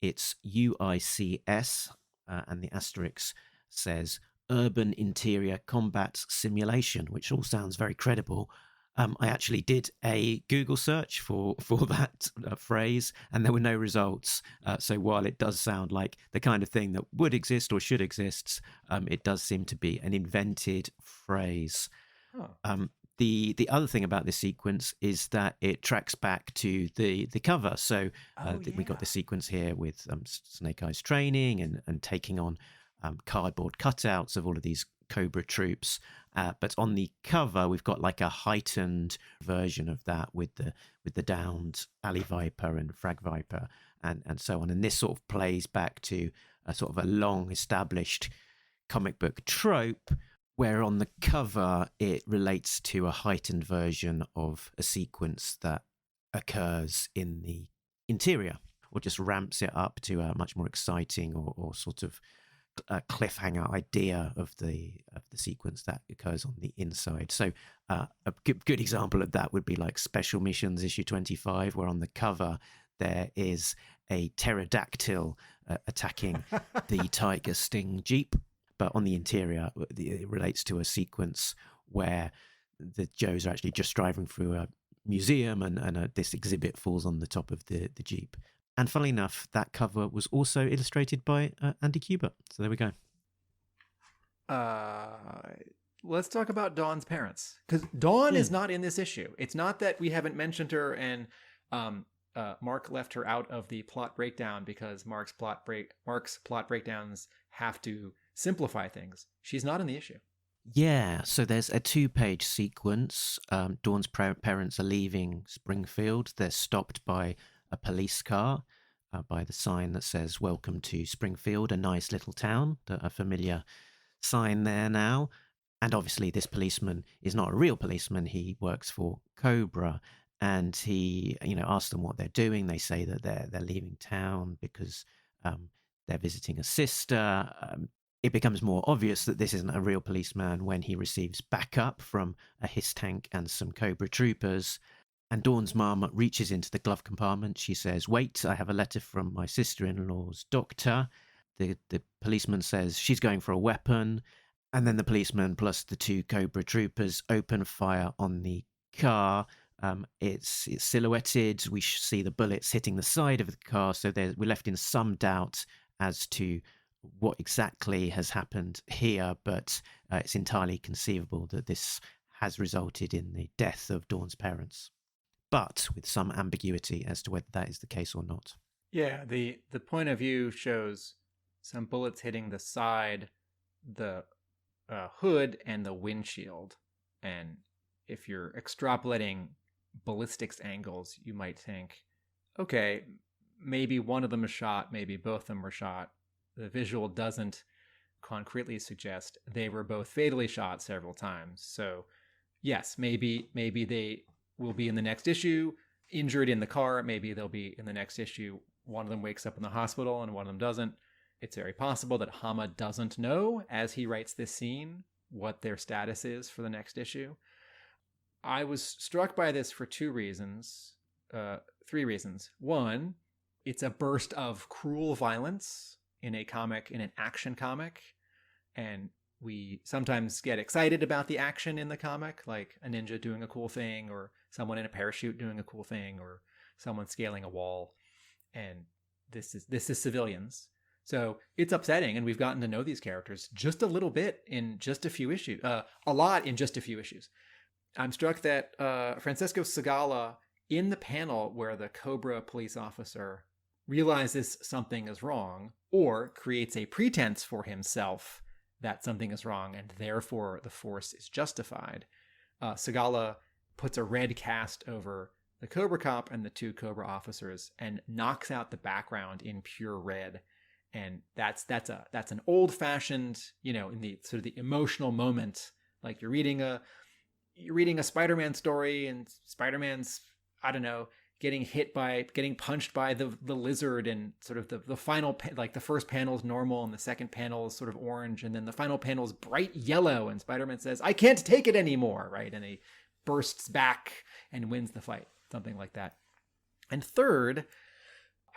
It's UICS, and the asterisk says Urban Interior Combat Simulation, which all sounds very credible. I actually did a Google search for that phrase, and there were no results. So while it does sound like the kind of thing that would exist or should exist, it does seem to be an invented phrase. Oh. The other thing about this sequence is that it tracks back to the cover. So we got the sequence here with Snake Eyes training and taking on cardboard cutouts of all of these Cobra troops. But on the cover, we've got like a heightened version of that with the downed Alley Viper and Frag Viper and so on. And this sort of plays back to a sort of a long established comic book trope, where on the cover it relates to a heightened version of a sequence that occurs in the interior, or just ramps it up to a much more exciting or sort of a cliffhanger idea of the sequence that occurs on the inside. So a good example of that would be like Special Missions issue 25, where on the cover there is a pterodactyl attacking the Tiger Sting Jeep. But on the interior, it relates to a sequence where the Joes are actually just driving through a museum and this exhibit falls on the top of the Jeep. And funnily enough, that cover was also illustrated by Andy Kubert. So there we go. Let's talk about Dawn's parents. Because Dawn is not in this issue. It's not that we haven't mentioned her and Mark left her out of the plot breakdown because Mark's plot breakdowns have to simplify things. She's not in the issue. Yeah, so there's a 2-page sequence. Dawn's parents are leaving Springfield. They're stopped by a police car, by the sign that says "Welcome to Springfield," a nice little town, a familiar sign there now. And obviously this policeman is not a real policeman. He works for Cobra, and he asks them what they're doing. They say that they're leaving town because they're visiting a sister. It becomes more obvious that this isn't a real policeman when he receives backup from a HISS tank and some Cobra troopers. And Dawn's mum reaches into the glove compartment. She says, "Wait, I have a letter from my sister-in-law's doctor." The policeman says she's going for a weapon. And then the policeman plus the two Cobra troopers open fire on the car. It's silhouetted. We see the bullets hitting the side of the car, so we're left in some doubt as to what exactly has happened here, but it's entirely conceivable that this has resulted in the death of Dawn's parents, but with some ambiguity as to whether that is the case or not. Yeah, the point of view shows some bullets hitting the side, the hood, and the windshield. And if you're extrapolating ballistics angles, you might think, okay, maybe one of them is shot, maybe both of them were shot. The visual doesn't concretely suggest they were both fatally shot several times. So yes, maybe they will be in the next issue injured in the car. Maybe they'll be in the next issue. One of them wakes up in the hospital and one of them doesn't. It's very possible that Hama doesn't know, as he writes this scene, what their status is for the next issue. I was struck by this for three reasons. One, it's a burst of cruel violence in a comic, in an action comic. And we sometimes get excited about the action in the comic, like a ninja doing a cool thing, or someone in a parachute doing a cool thing, or someone scaling a wall. And this is civilians. So it's upsetting, and we've gotten to know these characters just a little bit in just a few issues, a lot in just a few issues. I'm struck that Francesco Segala, in the panel where the Cobra police officer realizes something is wrong, or creates a pretense for himself that something is wrong, and therefore the force is justified, Segala puts a red cast over the Cobra cop and the two Cobra officers and knocks out the background in pure red. And that's an old-fashioned, in the sort of the emotional moment, like you're reading a Spider-Man story, and Spider-Man's, I don't know, getting punched by the lizard, and sort of the final, like the first panel is normal and the second panel is sort of orange, and then the final panel is bright yellow, and Spider-Man says, "I can't take it anymore," right? And he bursts back and wins the fight, something like that. And third,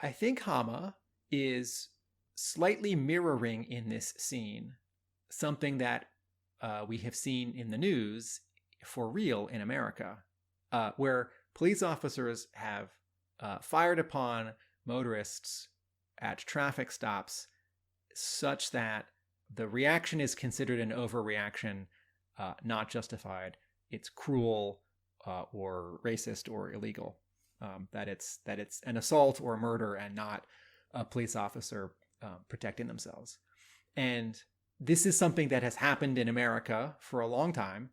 I think Hama is slightly mirroring in this scene something that we have seen in the news for real in America, where police officers have fired upon motorists at traffic stops such that the reaction is considered an overreaction, not justified. It's cruel or racist or illegal. That it's an assault or a murder and not a police officer protecting themselves. And this is something that has happened in America for a long time,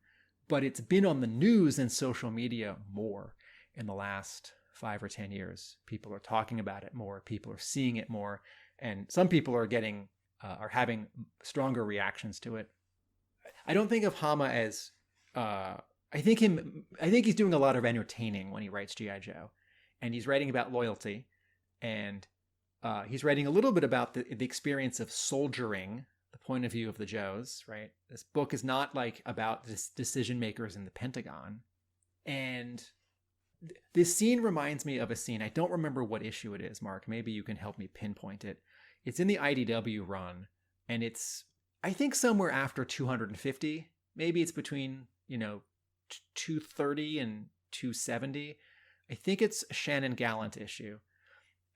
but it's been on the news and social media more in the last 5 or 10 years. People are talking about it more. People are seeing it more. And some people are having stronger reactions to it. I don't think of Hama as, I think he's doing a lot of entertaining when he writes G.I. Joe. And he's writing about loyalty. And he's writing a little bit about the experience of soldiering, the point of view of the Joes, right? This book is not like about decision makers in the Pentagon. And this scene reminds me of a scene. I don't remember what issue it is, Mark. Maybe you can help me pinpoint it. It's in the IDW run, and it's, I think, somewhere after 250. Maybe it's between, 230 and 270. I think it's a Shannon Gallant issue.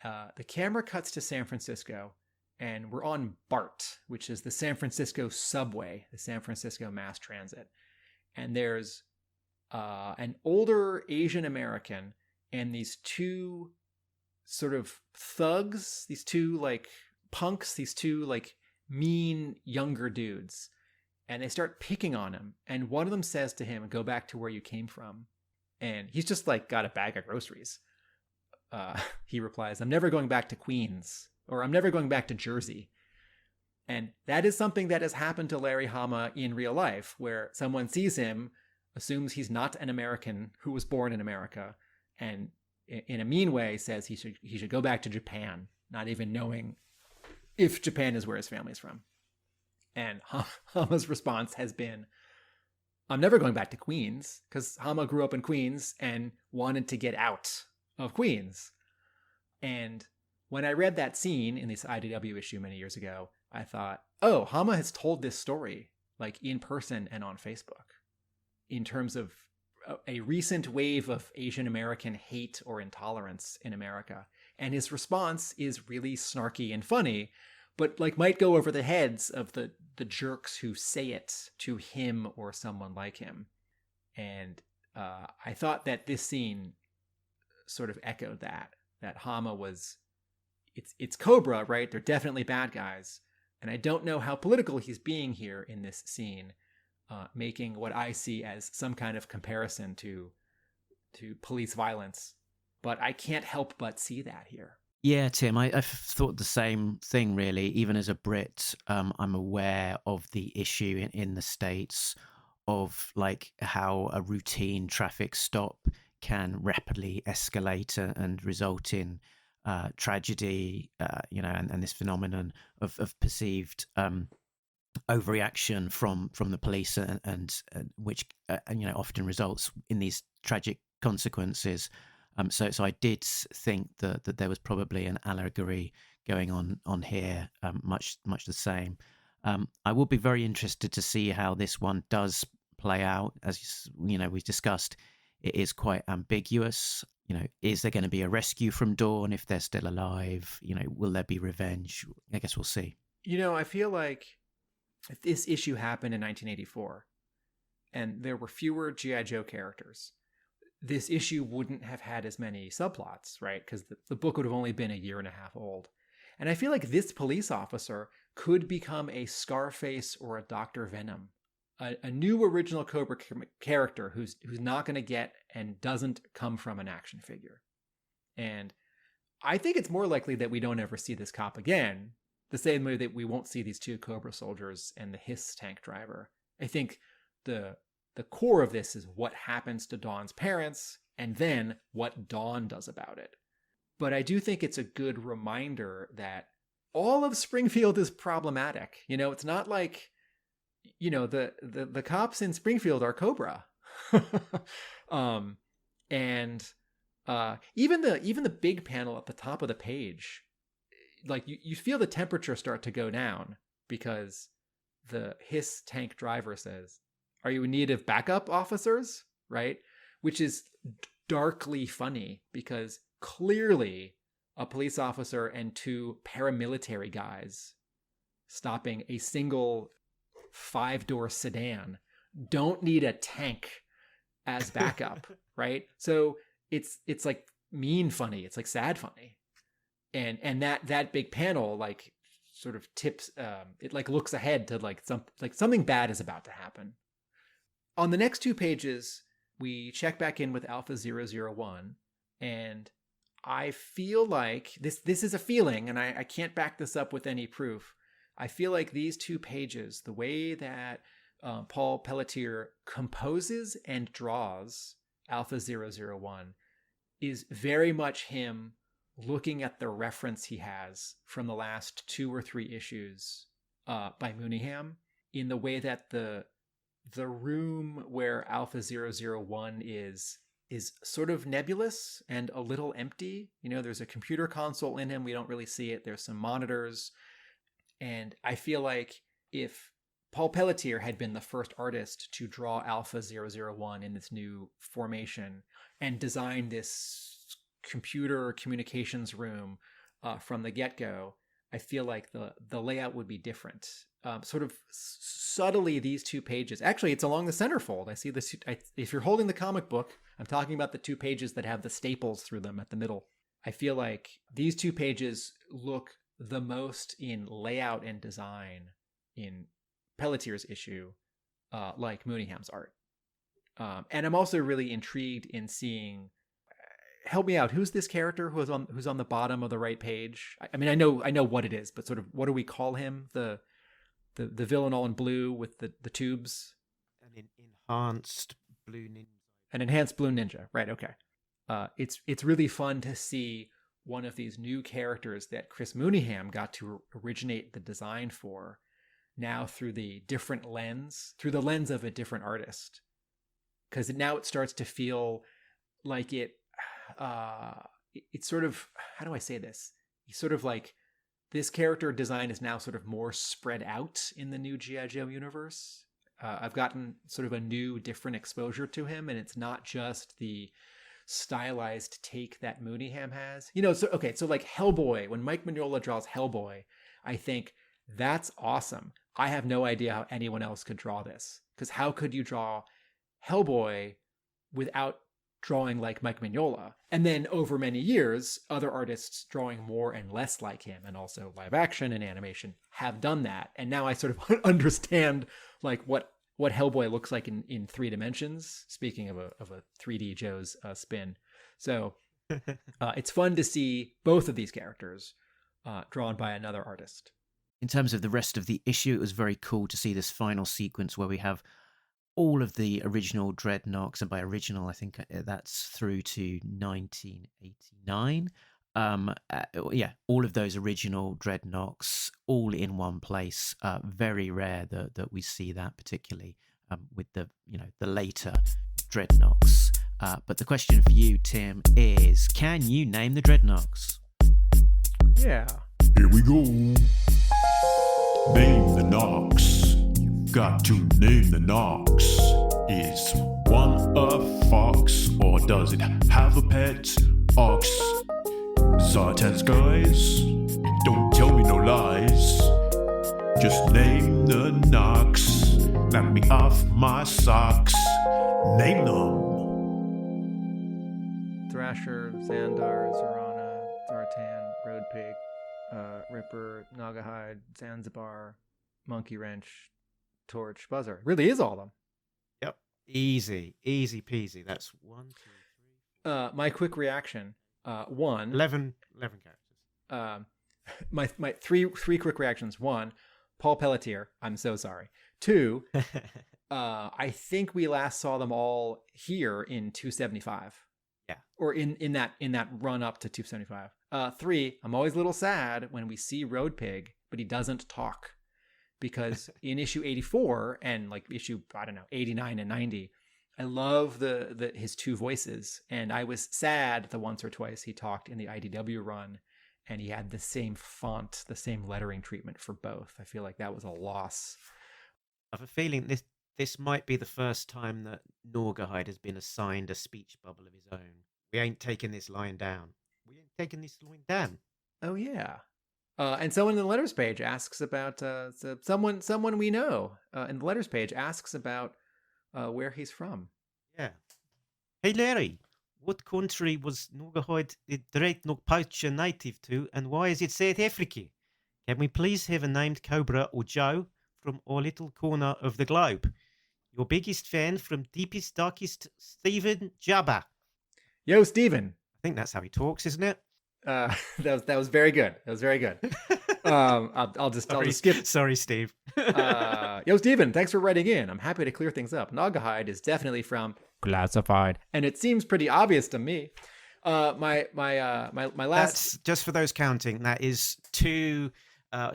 The camera cuts to San Francisco, and we're on BART, which is the San Francisco subway, the San Francisco mass transit. And there's an older Asian American and these two sort of thugs, these two like punks, these two like mean younger dudes. And they start picking on him. And one of them says to him, "Go back to where you came from." And he's just like got a bag of groceries. He replies, "I'm never going back to Queens," or "I'm never going back to Jersey." And that is something that has happened to Larry Hama in real life, where someone sees him, assumes he's not an American who was born in America, and in a mean way says he should go back to Japan, not even knowing if Japan is where his family's from. And Hama's response has been, "I'm never going back to Queens," because Hama grew up in Queens and wanted to get out of Queens. And when I read that scene in this IDW issue many years ago, I thought, oh, Hama has told this story like in person and on Facebook, in terms of a recent wave of Asian American hate or intolerance in America. And his response is really snarky and funny, but like might go over the heads of the jerks who say it to him or someone like him. And I thought that this scene sort of echoed that Hama was, it's Cobra, right? They're definitely bad guys. And I don't know how political he's being here in this scene, making what I see as some kind of comparison to police violence. But I can't help but see that here. Yeah, Tim, I've thought the same thing, really. Even as a Brit, I'm aware of the issue in the States of like how a routine traffic stop can rapidly escalate and result in tragedy, and this phenomenon of perceived overreaction from the police, and which often results in these tragic consequences. So I did think that there was probably an allegory going on here, much the same. I will be very interested to see how this one does play out. As we've discussed, it is quite ambiguous. Is there going to be a rescue from Dawn if they're still alive? Will there be revenge? I guess we'll see. I feel like if this issue happened in 1984 and there were fewer G.I. Joe characters, this issue wouldn't have had as many subplots, right? Because the book would have only been a year and a half old. And I feel like this police officer could become a Scarface or a Dr. Venom, a new original Cobra character who's not going to get and doesn't come from an action figure. And I think it's more likely that we don't ever see this cop again, the same way that we won't see these two Cobra soldiers and the Hiss tank driver. I think the core of this is what happens to Dawn's parents and then what Dawn does about it. But I do think it's a good reminder that all of Springfield is problematic. It's not like, the cops in Springfield are Cobra. And even the big panel at the top of the page, like you feel the temperature start to go down because the Hiss tank driver says, "Are you in need of backup, officers?" Right? Which is darkly funny because clearly a police officer and two paramilitary guys stopping a single 5-door sedan don't need a tank as backup, right? So it's like mean funny. It's like sad funny. And that big panel like sort of tips, it like looks ahead to like something bad is about to happen. On the next 2 pages, we check back in with Alpha 001, and I feel like this is a feeling, and I can't back this up with any proof. I feel like these 2 pages, the way that Paul Pelletier composes and draws Alpha 001 is very much him looking at the reference he has from the last 2 or 3 issues by Mooneyham, in the way that the room where Alpha 001 is sort of nebulous and a little empty. There's a computer console in him. We don't really see it. There's some monitors. And I feel like if Paul Pelletier had been the first artist to draw Alpha 001 in this new formation and design this computer communications room from the get-go, I feel like the layout would be different. Sort of subtly, these 2 pages. Actually, it's along the centerfold. I see this. If you're holding the comic book, I'm talking about the 2 pages that have the staples through them at the middle. I feel like these 2 pages look the most in layout and design in Pelletier's issue, like Mooneyham's art. And I'm also really intrigued in seeing. Help me out. Who's this character who's on the bottom of the right page? I mean, I know what it is, but sort of what do we call him? The villain all in blue with the tubes. An enhanced blue ninja. An enhanced blue ninja. Right. Okay. It's really fun to see one of these new characters that Chris Mooneyham got to originate the design for, now through the lens of a different artist. Because now it starts to feel like it's sort of, how do I say this? He's sort of like, this character design is now sort of more spread out in the new G.I. Joe universe. I've gotten sort of a new, different exposure to him, and it's not just the stylized take that Mooneyham has. So like Hellboy, when Mike Mignola draws Hellboy, I think that's awesome. I have no idea how anyone else could draw this, because how could you draw Hellboy without drawing like Mike Mignola? And then over many years, other artists drawing more and less like him, and also live action and animation, have done that. And now I sort of understand like what Hellboy looks like in 3 dimensions, speaking of a 3D Joe's spin. So it's fun to see both of these characters drawn by another artist. In terms of the rest of the issue, it was very cool to see this final sequence where we have all of the original Dreadnoks, and by original, I think that's through to 1989. All of those original Dreadnoks all in one place. Very rare that we see that, particularly with the later Dreadnoks. But the question for you, Tim, is: can you name the Dreadnoks? Yeah. Here we go. Name the Nox. You've got to name the Nox. Is one a fox, or does it have a pet ox? Zartan's guys, don't tell me no lies. Just name the Nox. Knock me off my socks. Name them. Thrasher, Xandar, Zorana, Zartan, Roadpig, Ripper, Nagahide, Zanzibar, Monkey Wrench, Torch, Buzzer. It really is all of them. Yep. Easy peasy. That's 1, 2, 3. My quick reaction. 1. 11 characters. My three quick reactions. 1, Paul Pelletier. I'm so sorry. 2, I think we last saw them all here in 275. Yeah. Or in that run up to 275. 3, I'm always a little sad when we see Roadpig, but he doesn't talk. Because in issue 84 and like issue, 89 and 90, I love his 2 voices. And I was sad the once or twice he talked in the IDW run, and he had the same font, the same lettering treatment for both. I feel like that was a loss. I have a feeling this might be the first time that Norgahide has been assigned a speech bubble of his own. We ain't taking this line down. We ain't taking this line down. Oh, yeah. And someone in the letters page asks about someone we know in the letters page asks about where he's from. Yeah. Hey, Larry, what country was Norgahide the Dreadnought poacher native to, and why is it South Africa? Can we please have a named Cobra or Joe from our little corner of the globe? Your biggest fan from deepest, darkest, Stephen Jabba. Yo, Stephen. I think that's how he talks, isn't it? That was very good. That was very good. I'll just skip. Sorry, Steve. Yo, Stephen, thanks for writing in. I'm happy to clear things up. Nagahide is definitely from Classified, and it seems pretty obvious to me. My last. That's just for those counting. That is 2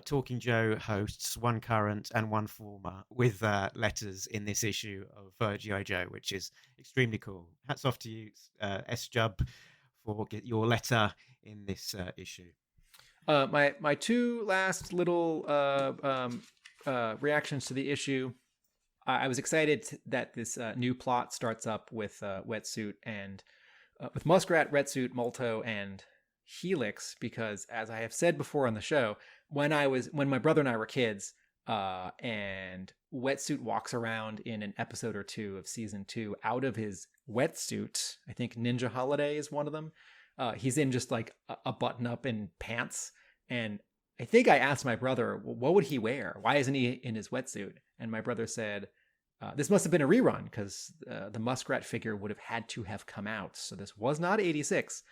Talking Joe hosts, 1 current and 1 former, with letters in this issue of G.I. Joe, which is extremely cool. Hats off to you, S-Jub, for your letter in this issue. My 2 last little reactions to the issue. I was excited that this new plot starts up with Wetsuit and with Muskrat, Wetsuit, Molto, and Helix, because as I have said before on the show, when my brother and I were kids, and Wetsuit walks around in an episode or 2 of season 2 out of his wetsuit. I think Ninja Holiday is one of them. He's in just like a button up and pants. And I think I asked my brother, what would he wear? Why isn't he in his wetsuit? And my brother said, this must have been a rerun, because the Muskrat figure would have had to have come out. So this was not 86.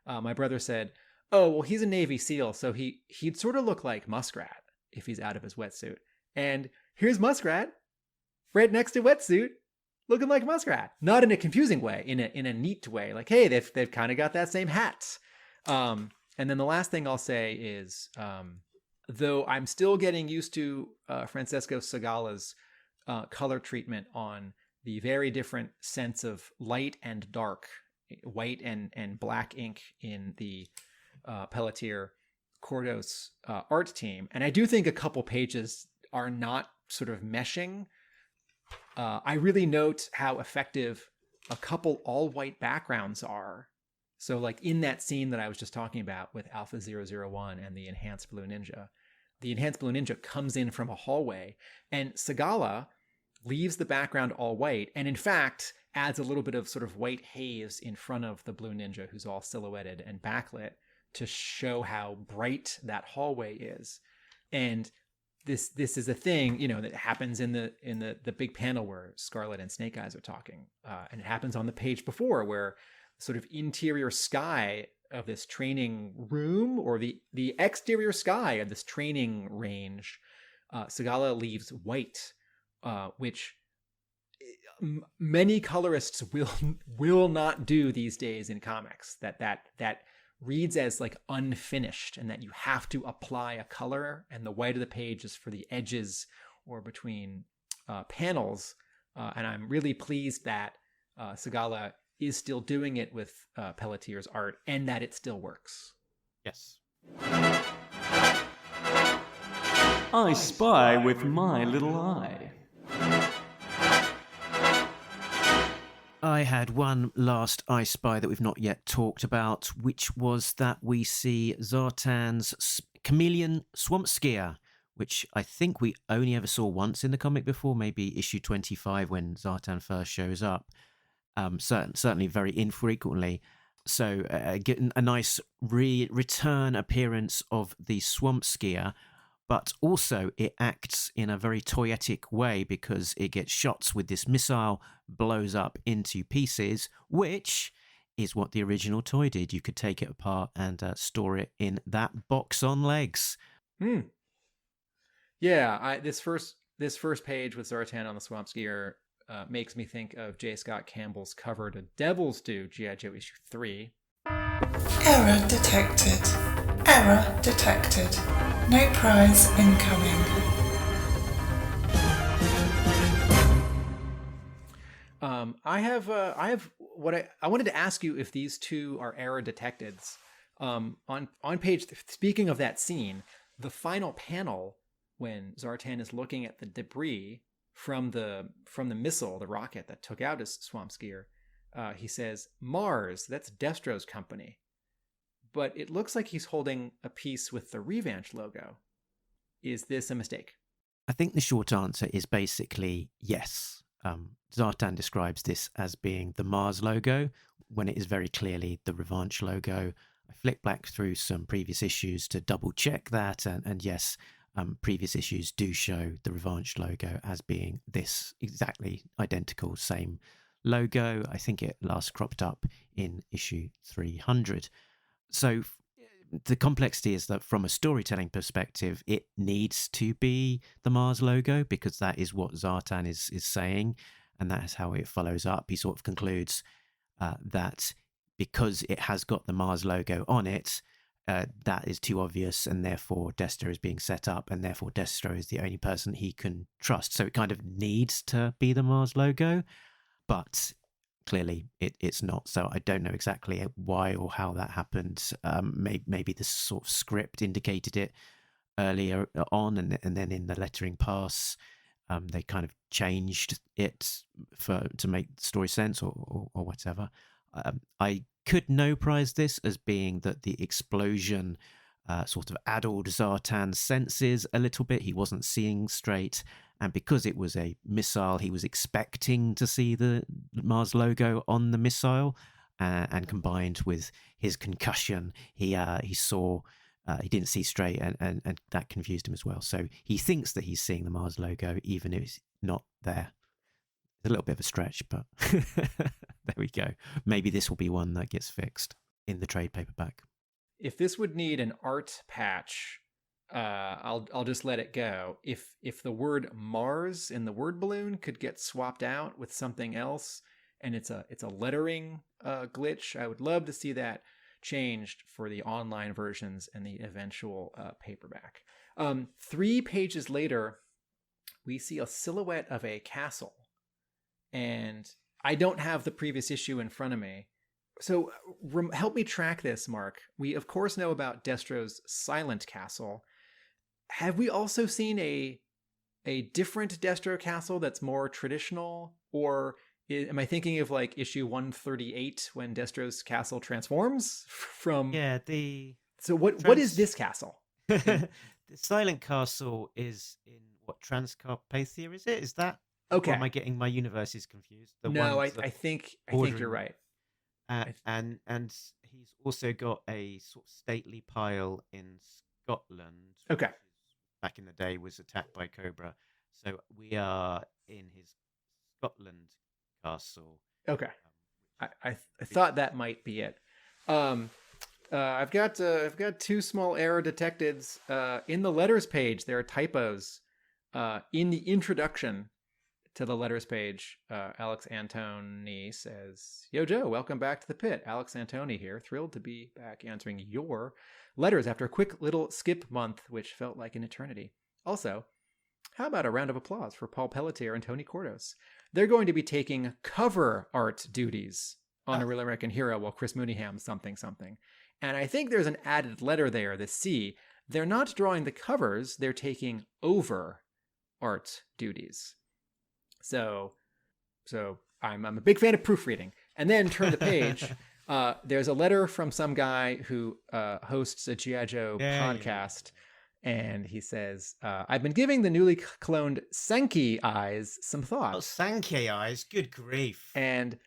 My brother said, oh, well, he's a Navy SEAL, so he'd sort of look like Muskrat if he's out of his wetsuit. And here's Muskrat, right next to Wetsuit, looking like Muskrat. Not in a confusing way, in a neat way. Like, hey, they've kind of got that same hat. And then the last thing I'll say is, though I'm still getting used to Francesco Segala's color treatment on the very different sense of light and dark, white and black ink in the Pelletier Kordos art team. And I do think a couple pages are not sort of meshing I really note how effective a couple all-white backgrounds are. So like in that scene that I was just talking about with Alpha 001 and the Enhanced Blue Ninja, the Enhanced Blue Ninja comes in from a hallway, and Segala leaves the background all white, and in fact adds a little bit of sort of white haze in front of the Blue Ninja, who's all silhouetted and backlit, to show how bright that hallway is. And this is a thing, you know, that happens in the big panel where Scarlet and Snake Eyes are talking, and it happens on the page before, where sort of interior sky of this training room, or the exterior sky of this training range, Segala leaves white, which many colorists will not do these days in comics. That reads as like unfinished, and that you have to apply a color, and the white of the page is for the edges or between panels. And I'm really pleased that Segala is still doing it with Pelletier's art, and that it still works. Yes. I spy with my little eye. I had one last I Spy that we've not yet talked about, which was that we see Zartan's chameleon swamp skier, which I think we only ever saw once in the comic before, maybe issue 25 when Zartan first shows up. Certainly very infrequently. So getting a nice return appearance of the swamp skier, but also it acts in a very toyetic way because it gets shots with this missile, blows up into pieces, which is what the original toy did. You could take it apart and store it in that box on legs. Yeah, this first page with Zartan on the swamp skier makes me think of J. Scott Campbell's cover to Devil's Due G.I. Joe issue 3. Error detected. Error detected. No prize incoming. I have what I wanted to ask you if these two are error detecteds. On page, speaking of that scene, the final panel when Zartan is looking at the debris from the missile, the rocket that took out his swamp skier, he says, "Mars, that's Destro's company." But it looks like he's holding a piece with the Revanche logo. Is this a mistake? I think the short answer is basically yes. Zartan describes this as being the Mars logo when it is very clearly the Revanche logo. I flicked back through some previous issues to double check that, and yes, previous issues do show the Revanche logo as being this exactly identical same logo. I think it last cropped up in issue 300. So the complexity is that from a storytelling perspective, it needs to be the Mars logo because that is what Zartan is saying, and that is how it follows up. He sort of concludes that because it has got the Mars logo on it, that is too obvious, and therefore Destro is being set up, and therefore Destro is the only person he can trust. So it kind of needs to be the Mars logo, but clearly it's not. So I don't know exactly why or how that happened. Maybe the sort of script indicated it earlier on, and then in the lettering pass, they kind of changed it to make the story sense or whatever. I could no prize this as being that the explosion sort of addled Zartan's senses a little bit. He wasn't seeing straight, and because it was a missile, he was expecting to see the Mars logo on the missile, and combined with his concussion, he saw he didn't see straight, and that confused him as well. So he thinks that he's seeing the Mars logo even if it's not there. It's a little bit of a stretch, but there we go. Maybe this will be one that gets fixed in the trade paperback. If this would need an art patch, I'll just let it go. If the word Mars in the word balloon could get swapped out with something else, and it's a lettering glitch, I would love to see that changed for the online versions and the eventual paperback. 3 pages later, we see a silhouette of a castle, and I don't have the previous issue in front of me. So help me track this, Mark. We, of course, know about Destro's Silent Castle. Have we also seen a a different Destro castle that's more traditional, or am I thinking of like issue 138 when Destro's castle transforms from? Yeah, the So what is this castle? the Silent Castle is in what, Transcarpathia, is it? Is that? Okay. Or am I getting my universes confused? No, I ones that think bordering you're right. and he's also got a sort of stately pile in Scotland. Okay. which back in the day was attacked by Cobra. So we are in his Scotland castle. Okay. I thought that might be it. I've got two small error detected in the letters page. There are typos in the introduction to the letters page. Alex Antone says, "Yo Joe, welcome back to the pit. Alex Antone here, thrilled to be back answering your letters after a quick little skip month, which felt like an eternity. Also, how about a round of applause for Paul Pelletier and Tony Kordos? They're going to be taking cover art duties on A Real American Hero while Chris Mooneyham's something. And I think there's an added letter there, the C. They're not drawing the covers, they're taking over art duties. So I'm a big fan of proofreading. And then turn the page. There's a letter from some guy who hosts a G.I. Joe podcast. And he says, I've been giving the newly cloned Sankey eyes some thought. Oh, Sankey eyes, good grief. And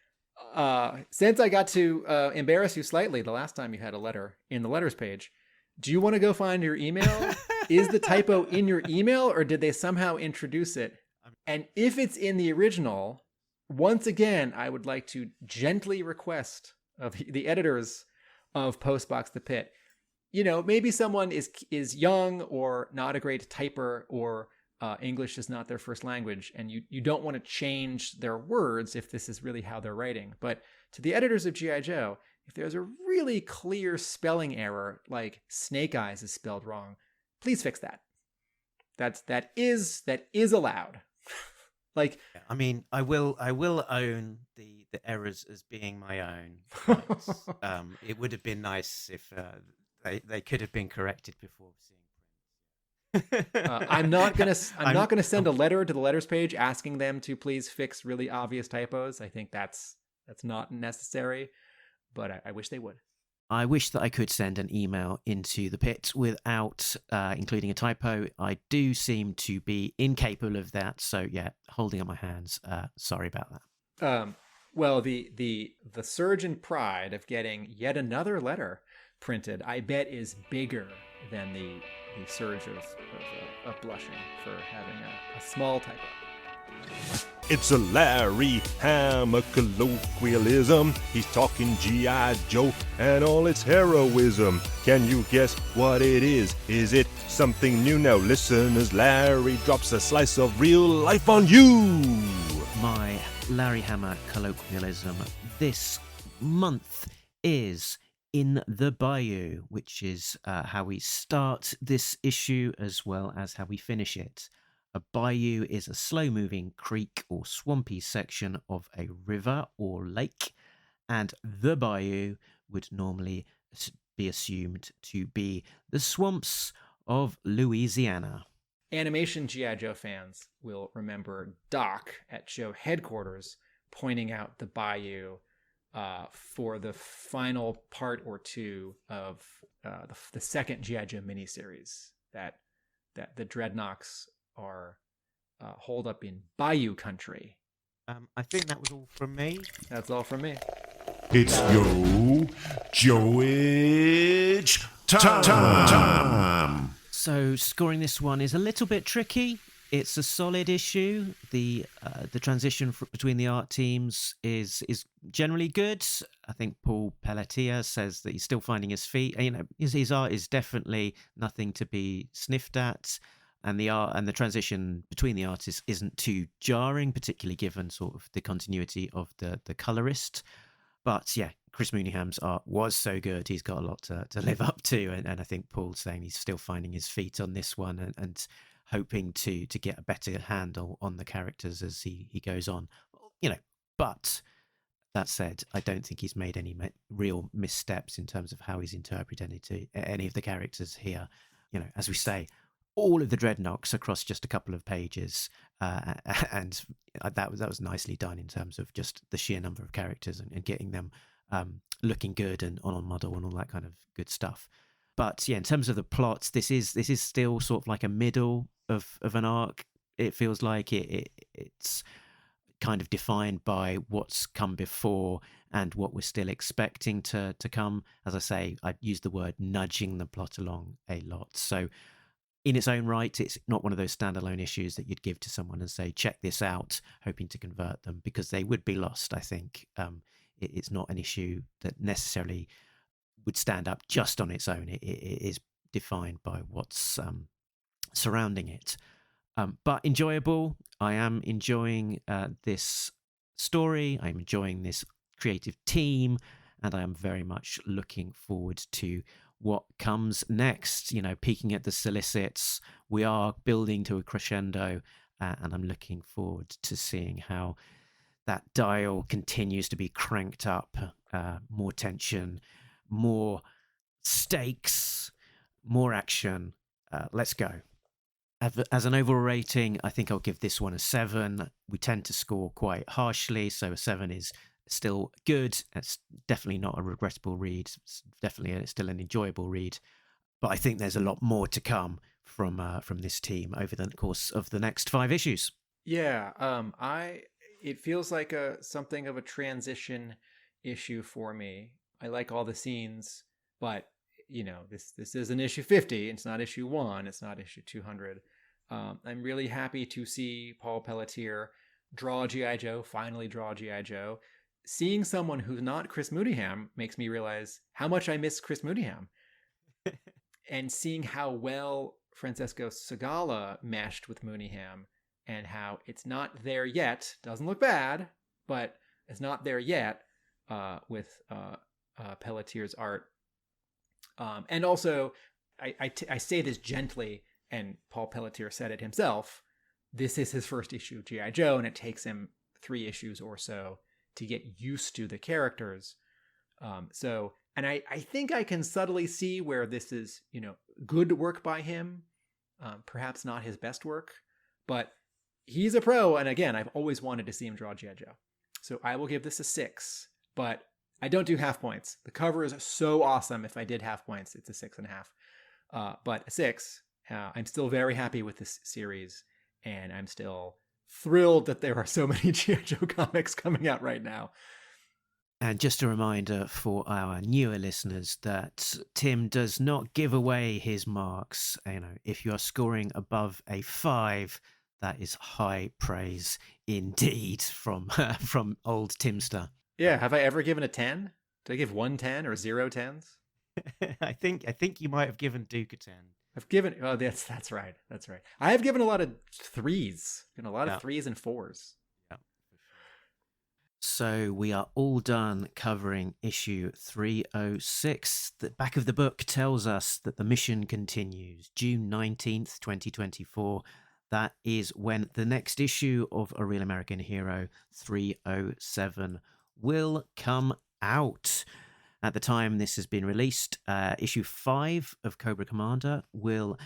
since I got to embarrass you slightly the last time you had a letter in the letters page, do you want to go find your email? Is the typo in your email, or did they somehow introduce it? And if it's in the original, once again, I would like to gently request of the editors of Postbox the Pit, maybe someone is young or not a great typer, or English is not their first language, and you don't want to change their words if this is really how they're writing. But to the editors of G.I. Joe, if there's a really clear spelling error, like Snake Eyes is spelled wrong, please fix that. That is allowed. Like, I mean, I will own the errors as being my own. But, it would have been nice if they could have been corrected before seeing print. I'm not gonna send a letter to the letters page asking them to please fix really obvious typos. I think that's not necessary, but I wish they would. I wish that I could send an email into the pit without including a typo. I do seem to be incapable of that, so yeah, holding up my hands. Sorry about that. Well, the surge and pride of getting yet another letter printed, I bet, is bigger than the surge of blushing for having a small typo. It's a Larry Hama colloquialism. He's talking G.I. Joe and all its heroism. Can you guess what it is? Is it something new? Now listen as Larry drops a slice of real life on you. My Larry Hama colloquialism this month is In the Bayou, which is how we start this issue as well as how we finish it. A bayou is a slow-moving creek or swampy section of a river or lake, and the bayou would normally be assumed to be the swamps of Louisiana. Animation G.I. Joe fans will remember Doc at Joe headquarters pointing out the bayou for the final part or two of the second G.I. Joe miniseries, that the Dreadnoks are holed up in Bayou country. I think that was all from me. That's all from me. It's Joe-age time. So scoring this one is a little bit tricky. It's a solid issue. The transition between the art teams is generally good. I think Paul Pelletier says that he's still finding his feet. His art is definitely nothing to be sniffed at. And the art and the transition between the artists isn't too jarring, particularly given sort of the continuity of the colorist. But yeah, Chris Mooneyham's art was so good. He's got a lot to live up to. And I think Paul's saying he's still finding his feet on this one and hoping to get a better handle on the characters as he goes on. But that said, I don't think he's made any real missteps in terms of how he's interpreted any of the characters here. As we say, all of the dreadnoks across just a couple of pages, and that was nicely done in terms of just the sheer number of characters and getting them looking good and on model and all that kind of good stuff. But yeah, in terms of the plots, this is still sort of like a middle of an arc. It feels like it's kind of defined by what's come before and what we're still expecting to come. As I say, I use the word nudging the plot along a lot. So in its own right, it's not one of those standalone issues that you'd give to someone and say, check this out, hoping to convert them, because they would be lost, I think. It's not an issue that necessarily would stand up just on its own. It is defined by what's surrounding it. But enjoyable. I am enjoying this story. I'm enjoying this creative team, and I am very much looking forward to what comes next. You know, peeking at the solicits, we are building to a crescendo, and I'm looking forward to seeing how that dial continues to be cranked up. More tension, more stakes, more action. Let's go. As an overall rating, I think I'll give this one a 7. We tend to score quite harshly, so a 7 is still good. It's definitely not a regrettable read. It's definitely still an enjoyable read. But I think there's a lot more to come from this team over the course of the next 5 issues. Yeah, it feels like something of a transition issue for me. I like all the scenes, but you know, this isn't issue 50. It's not issue 1. It's not issue 200. I'm really happy to see Paul Pelletier draw G.I. Joe, finally draw G.I. Joe. Seeing someone who's not Chris Mooneyham makes me realize how much I miss Chris Mooneyham. And seeing how well Francesco Segala meshed with Mooneyham and how it's not there yet, doesn't look bad, but it's not there yet with Pelletier's art. And also, I say this gently, and Paul Pelletier said it himself, this is his first issue of G.I. Joe, and it takes him 3 issues or so to get used to the characters. And I think I can subtly see where this is, you know, good work by him, perhaps not his best work, but he's a pro, and again, I've always wanted to see him draw G.I. Joe. So I will give this a 6, but I don't do half points. The cover is so awesome. If I did half points, it's a 6.5. But a 6. I'm still very happy with this series, and I'm still thrilled that there are so many G.I. Joe comics coming out right now. And just a reminder for our newer listeners that Tim does not give away his marks. You know, if you are scoring above a 5, that is high praise indeed from old Timster. Yeah, have I ever given a 10? Did I give 1 10 or 0 10s? I think you might have given Duke a 10. I've given, oh, that's right. That's right. I have given a lot of 3s, and a lot of 3s and 4s. Yeah. So we are all done covering issue 306. The back of the book tells us that the mission continues. June 19th, 2024. That is when the next issue of A Real American Hero 307 will come out. At the time this has been released, issue 5 of Cobra Commander will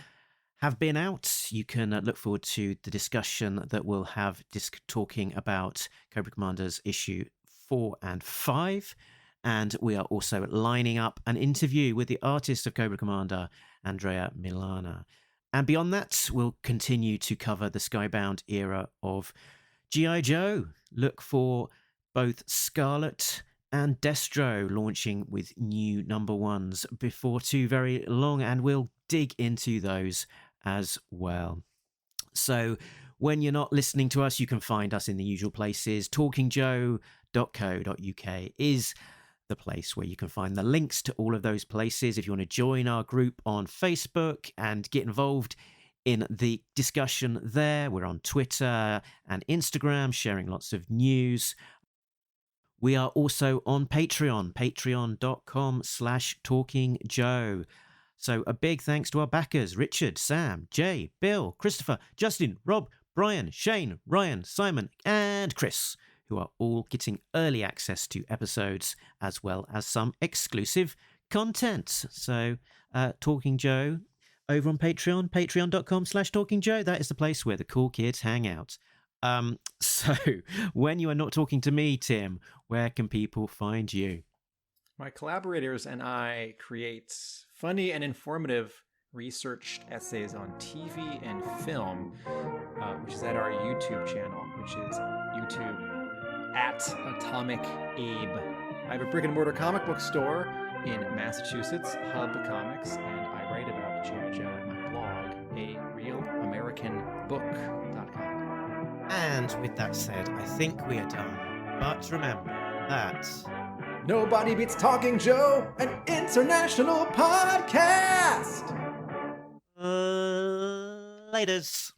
have been out. You can look forward to the discussion that we'll have talking about Cobra Commander's issue 4 and 5. And we are also lining up an interview with the artist of Cobra Commander, Andrea Milana. And beyond that, we'll continue to cover the Skybound era of G.I. Joe. Look for both Scarlet and Destro launching with new number 1s before too very long, and we'll dig into those as well. So when you're not listening to us, you can find us in the usual places. talkingjoe.co.uk is the place where you can find the links to all of those places. If you want to join our group on Facebook and get involved in the discussion there, we're on Twitter and Instagram, sharing lots of news. We are also on Patreon, patreon.com/talkingjoe. So a big thanks to our backers, Richard, Sam, Jay, Bill, Christopher, Justin, Rob, Brian, Shane, Ryan, Simon, and Chris, who are all getting early access to episodes as well as some exclusive content. So Talking Joe over on Patreon, patreon.com/talkingjoe. That is the place where the cool kids hang out. So when you are not talking to me, Tim, where can people find you? My collaborators and I create funny and informative researched essays on TV and film, which is at our YouTube channel, which is YouTube at Atomic Abe. I have a brick and mortar comic book store in Massachusetts, Hub Comics, and I write about G.I. Joe at my blog, ARealAmericanBook.com. And with that said, I think we are done. But remember that... Nobody Beats Talking Joe, an international podcast! Laters.